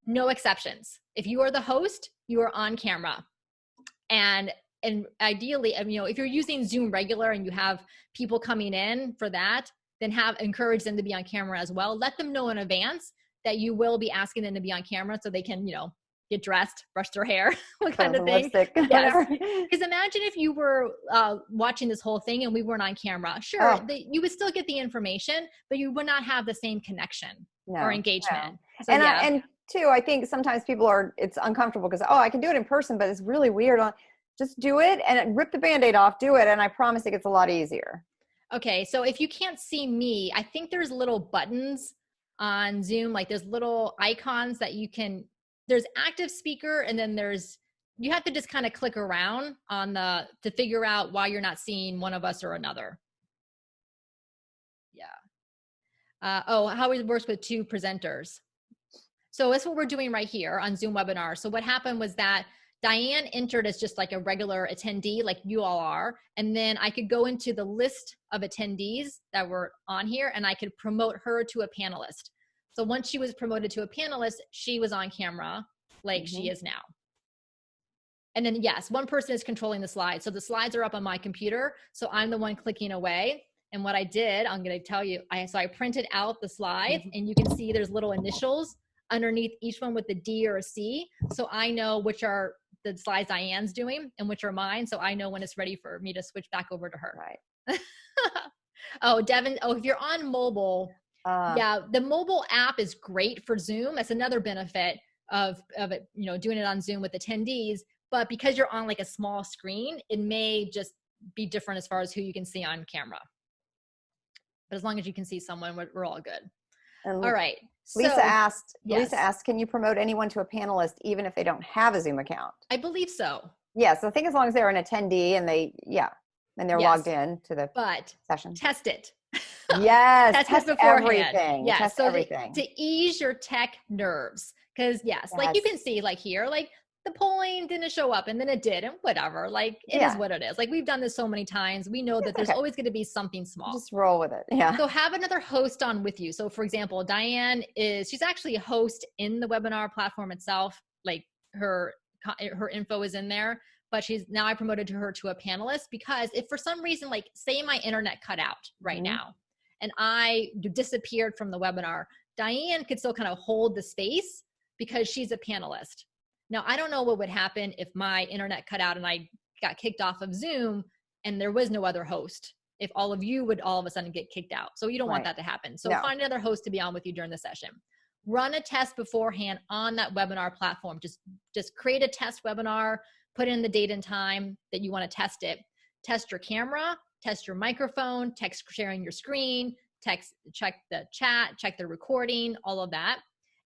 Speaker 1: No exceptions. If you are the host, you are on camera. And ideally, if you're using Zoom regular and you have people coming in for that, then encourage them to be on camera as well. Let them know in advance that you will be asking them to be on camera so they can, get dressed, brush their hair, what kind of thing. Yes. Because imagine if you were watching this whole thing and we weren't on camera. Sure, you would still get the information, but you would not have the same connection or engagement.
Speaker 2: So, and too, I think sometimes it's uncomfortable because, I can do it in person, but it's really weird. Just do it and rip the Band-Aid off, do it. And I promise it gets a lot easier.
Speaker 1: Okay. So if you can't see me, I think there's little buttons on Zoom, like there's little icons that there's active speaker, and then you have to just kind of click around to figure out why you're not seeing one of us or another. Yeah. How it works with two presenters. So that's what we're doing right here on Zoom webinar. So what happened was that Diane entered as just like a regular attendee, like you all are. And then I could go into the list of attendees that were on here and I could promote her to a panelist. So once she was promoted to a panelist, she was on camera like she is now. And then yes, one person is controlling the slides. So the slides are up on my computer. So I'm the one clicking away. And what I did, I'm going to tell you, I printed out the slides and you can see there's little initials underneath each one with the D or a C. So I know which are the slides Diane's doing and which are mine. So I know when it's ready for me to switch back over to her.
Speaker 2: Right.
Speaker 1: Devin, if you're on mobile, the mobile app is great for Zoom. That's another benefit of it, doing it on Zoom with attendees. But because you're on like a small screen, it may just be different as far as who you can see on camera. But as long as you can see someone, we're all good. All right.
Speaker 2: Lisa asked, can you promote anyone to a panelist even if they don't have a Zoom account?
Speaker 1: I believe so.
Speaker 2: Yes. I think as long as they're an attendee and they're logged in to the session.
Speaker 1: Test it.
Speaker 2: Yes.
Speaker 1: Test it beforehand.
Speaker 2: Everything.
Speaker 1: Yes.
Speaker 2: Test everything.
Speaker 1: To ease your tech nerves. Because like you can see like here, like the polling didn't show up and then it did and whatever. Like it is what it is. Like we've done this so many times. We know that there's always going to be something small.
Speaker 2: Just roll with it. Yeah.
Speaker 1: So have another host on with you. So for example, Diane she's actually a host in the webinar platform itself. Like her info is in there, but now I promoted her to a panelist because if for some reason, like say my internet cut out right now and I disappeared from the webinar, Diane could still kind of hold the space because she's a panelist. Now, I don't know what would happen if my internet cut out and I got kicked off of Zoom and there was no other host, if all of you would all of a sudden get kicked out. So you don't want that to happen. So find another host to be on with you during the session. Run a test beforehand on that webinar platform. Just create a test webinar, put in the date and time that you want to test it. Test your camera, test your microphone, sharing your screen, check the chat, check the recording, all of that.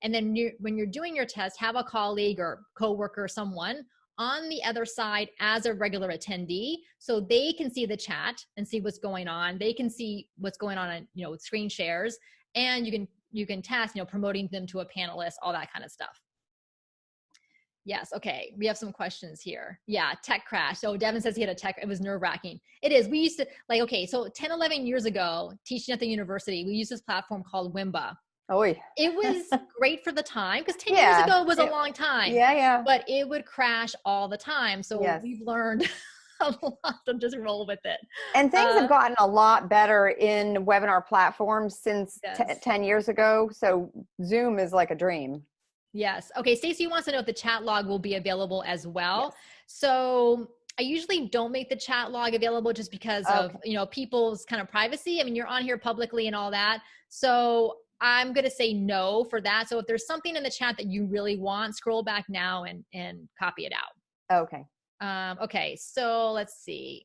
Speaker 1: And then when you're doing your test, have a colleague or coworker or someone on the other side as a regular attendee so they can see the chat and see what's going on. They can see what's going on, with screen shares, and you can test, promoting them to a panelist, all that kind of stuff. Yes. Okay. We have some questions here. Yeah. Tech crash. So Devin says he had it was nerve wracking. It is. We used to like, okay. So 10, 11 years ago, teaching at the university, we used this platform called Wimba.
Speaker 2: Oh, yeah.
Speaker 1: It was great for the time because 10 years ago was a long time.
Speaker 2: Yeah.
Speaker 1: But it would crash all the time. So we've learned a lot to just roll with it.
Speaker 2: And things have gotten a lot better in webinar platforms since 10 years ago. So Zoom is like a dream.
Speaker 1: Yes. Okay. Stacey wants to know if the chat log will be available as well. Yes. So I usually don't make the chat log available just because of, people's kind of privacy. I mean, you're on here publicly and all that. So I'm going to say no for that. So if there's something in the chat that you really want, scroll back now and copy it out.
Speaker 2: Okay.
Speaker 1: Okay. So let's see.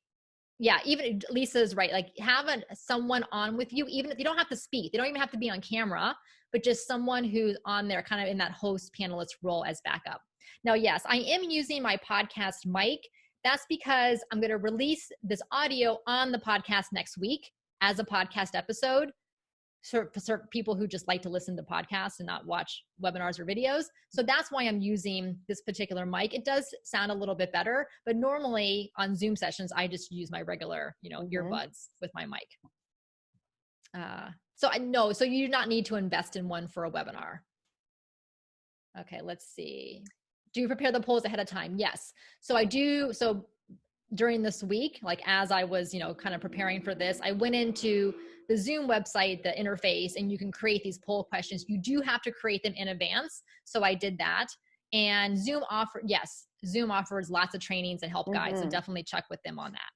Speaker 1: Yeah. Even Lisa's right. Like have someone on with you, even if you don't have to speak, they don't even have to be on camera, but just someone who's on there kind of in that host panelist role as backup. Now, yes, I am using my podcast mic. That's because I'm going to release this audio on the podcast next week as a podcast episode. For people who just like to listen to podcasts and not watch webinars or videos. So that's why I'm using this particular mic. It does sound a little bit better, but normally on Zoom sessions, I just use my regular, earbuds with my mic. So you do not need to invest in one for a webinar. Okay, let's see. Do you prepare the polls ahead of time? Yes. So I do. So during this week, like as I was, kind of preparing for this, I went into the Zoom website, the interface, and you can create these poll questions. You do have to create them in advance. So I did that. And Zoom offers lots of trainings and help guides. So definitely check with them on that.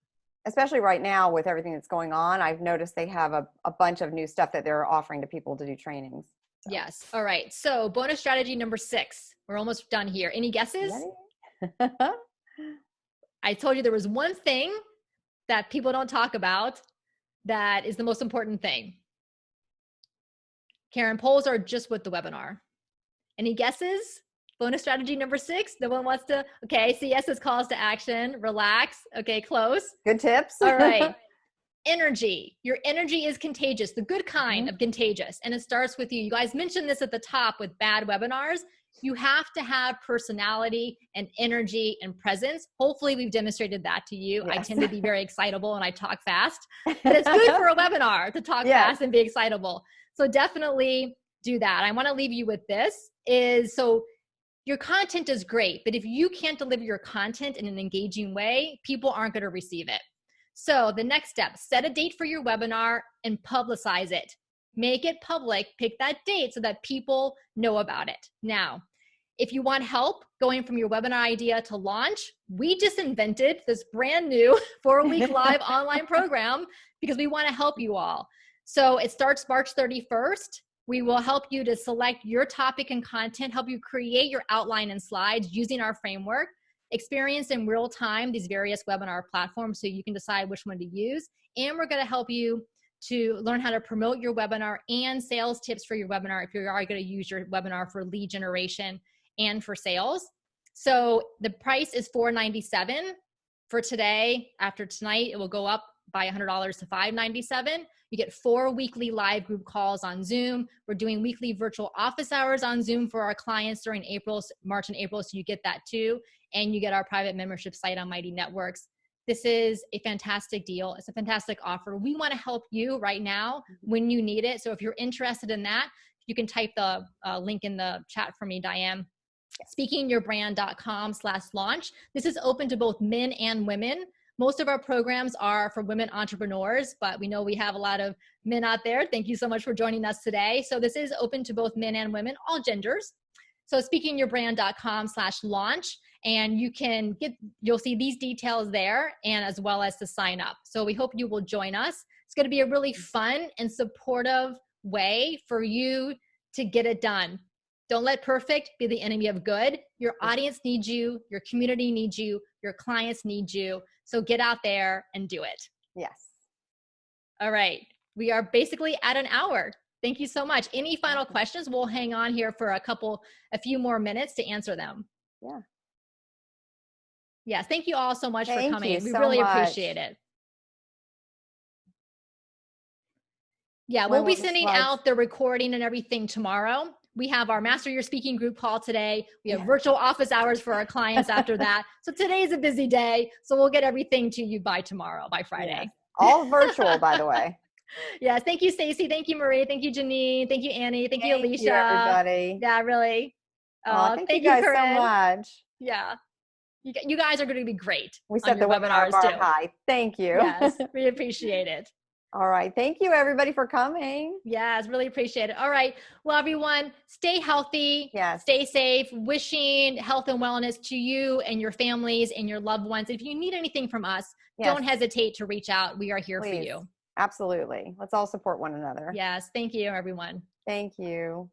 Speaker 2: Especially right now with everything that's going on, I've noticed they have a bunch of new stuff that they're offering to people to do trainings. So.
Speaker 1: Yes. All right. So bonus strategy number 6. We're almost done here. Any guesses? I told you there was one thing that people don't talk about that is the most important thing. Karen, polls are just with the webinar. Any guesses? Bonus strategy number 6. No one wants to. Okay. So yes, is calls to action. Relax. Okay. Close.
Speaker 2: Good tips.
Speaker 1: All right. Energy. Your energy is contagious, the good kind of contagious. And it starts with you. You guys mentioned this at the top with bad webinars. You have to have personality and energy and presence. Hopefully we've demonstrated that to you. Yes. I tend to be very excitable and I talk fast, but it's good for a webinar to talk fast and be excitable. So definitely do that. I want to leave you with this so your content is great, but if you can't deliver your content in an engaging way, people aren't going to receive it. So the next step, set a date for your webinar and publicize it. Make it public, pick that date so that people know about it. Now, if you want help going from your webinar idea to launch, we just invented this brand new 4-week live online program because we want to help you all. So it starts March 31st. We will help you to select your topic and content, help you create your outline and slides using our framework, experience in real time these various webinar platforms so you can decide which one to use. And we're going to help you to learn how to promote your webinar and sales tips for your webinar if you are going to use your webinar for lead generation and for sales. So the price is $497 for today. After tonight, it will go up by $100 to $597. You get 4 weekly live group calls on Zoom. We're doing weekly virtual office hours on Zoom for our clients during March and April. So you get that too. And you get our private membership site on Mighty Networks. This is a fantastic deal. It's a fantastic offer. We want to help you right now when you need it. So if you're interested in that, you can type the link in the chat for me, Diane. Speakingyourbrand.com/launch. This is open to both men and women. Most of our programs are for women entrepreneurs, but we know we have a lot of men out there. Thank you so much for joining us today. So this is open to both men and women, all genders. So speakingyourbrand.com/launch, and you'll see these details there and as well as to sign up. So we hope you will join us. It's going to be a really fun and supportive way for you to get it done. Don't let perfect be the enemy of good. Your audience needs you. Your community needs you. Your clients need you. So get out there and do it.
Speaker 2: Yes.
Speaker 1: All right. We are basically at an hour. Thank you so much. Any final questions? We'll hang on here for a few more minutes to answer them.
Speaker 2: Yeah.
Speaker 1: Yes. Thank you all so much for coming. We really appreciate it. Yeah. We'll be sending out the recording and everything tomorrow. We have our Master Your Speaking group call today. We have virtual office hours for our clients after that. So today's a busy day. So we'll get everything to you by tomorrow, by Friday.
Speaker 2: Yes. All virtual, by the way.
Speaker 1: Yes. Thank you, Stacey. Thank you, Marie. Thank you, Janine. Thank you, Annie. Thank you, Alicia.
Speaker 2: Thank you, everybody.
Speaker 1: Yeah, really.
Speaker 2: Thank you guys so much.
Speaker 1: Yeah. You guys are going to be great.
Speaker 2: We set the webinar bar high. Thank you.
Speaker 1: Yes, we appreciate it.
Speaker 2: All right. Thank you, everybody, for coming.
Speaker 1: Yes, really appreciate it. All right. Well, everyone, stay healthy.
Speaker 2: Yes.
Speaker 1: Stay safe. Wishing health and wellness to you and your families and your loved ones. If you need anything from us, don't hesitate to reach out. We are here for you.
Speaker 2: Absolutely. Let's all support one another.
Speaker 1: Yes. Thank you, everyone.
Speaker 2: Thank you.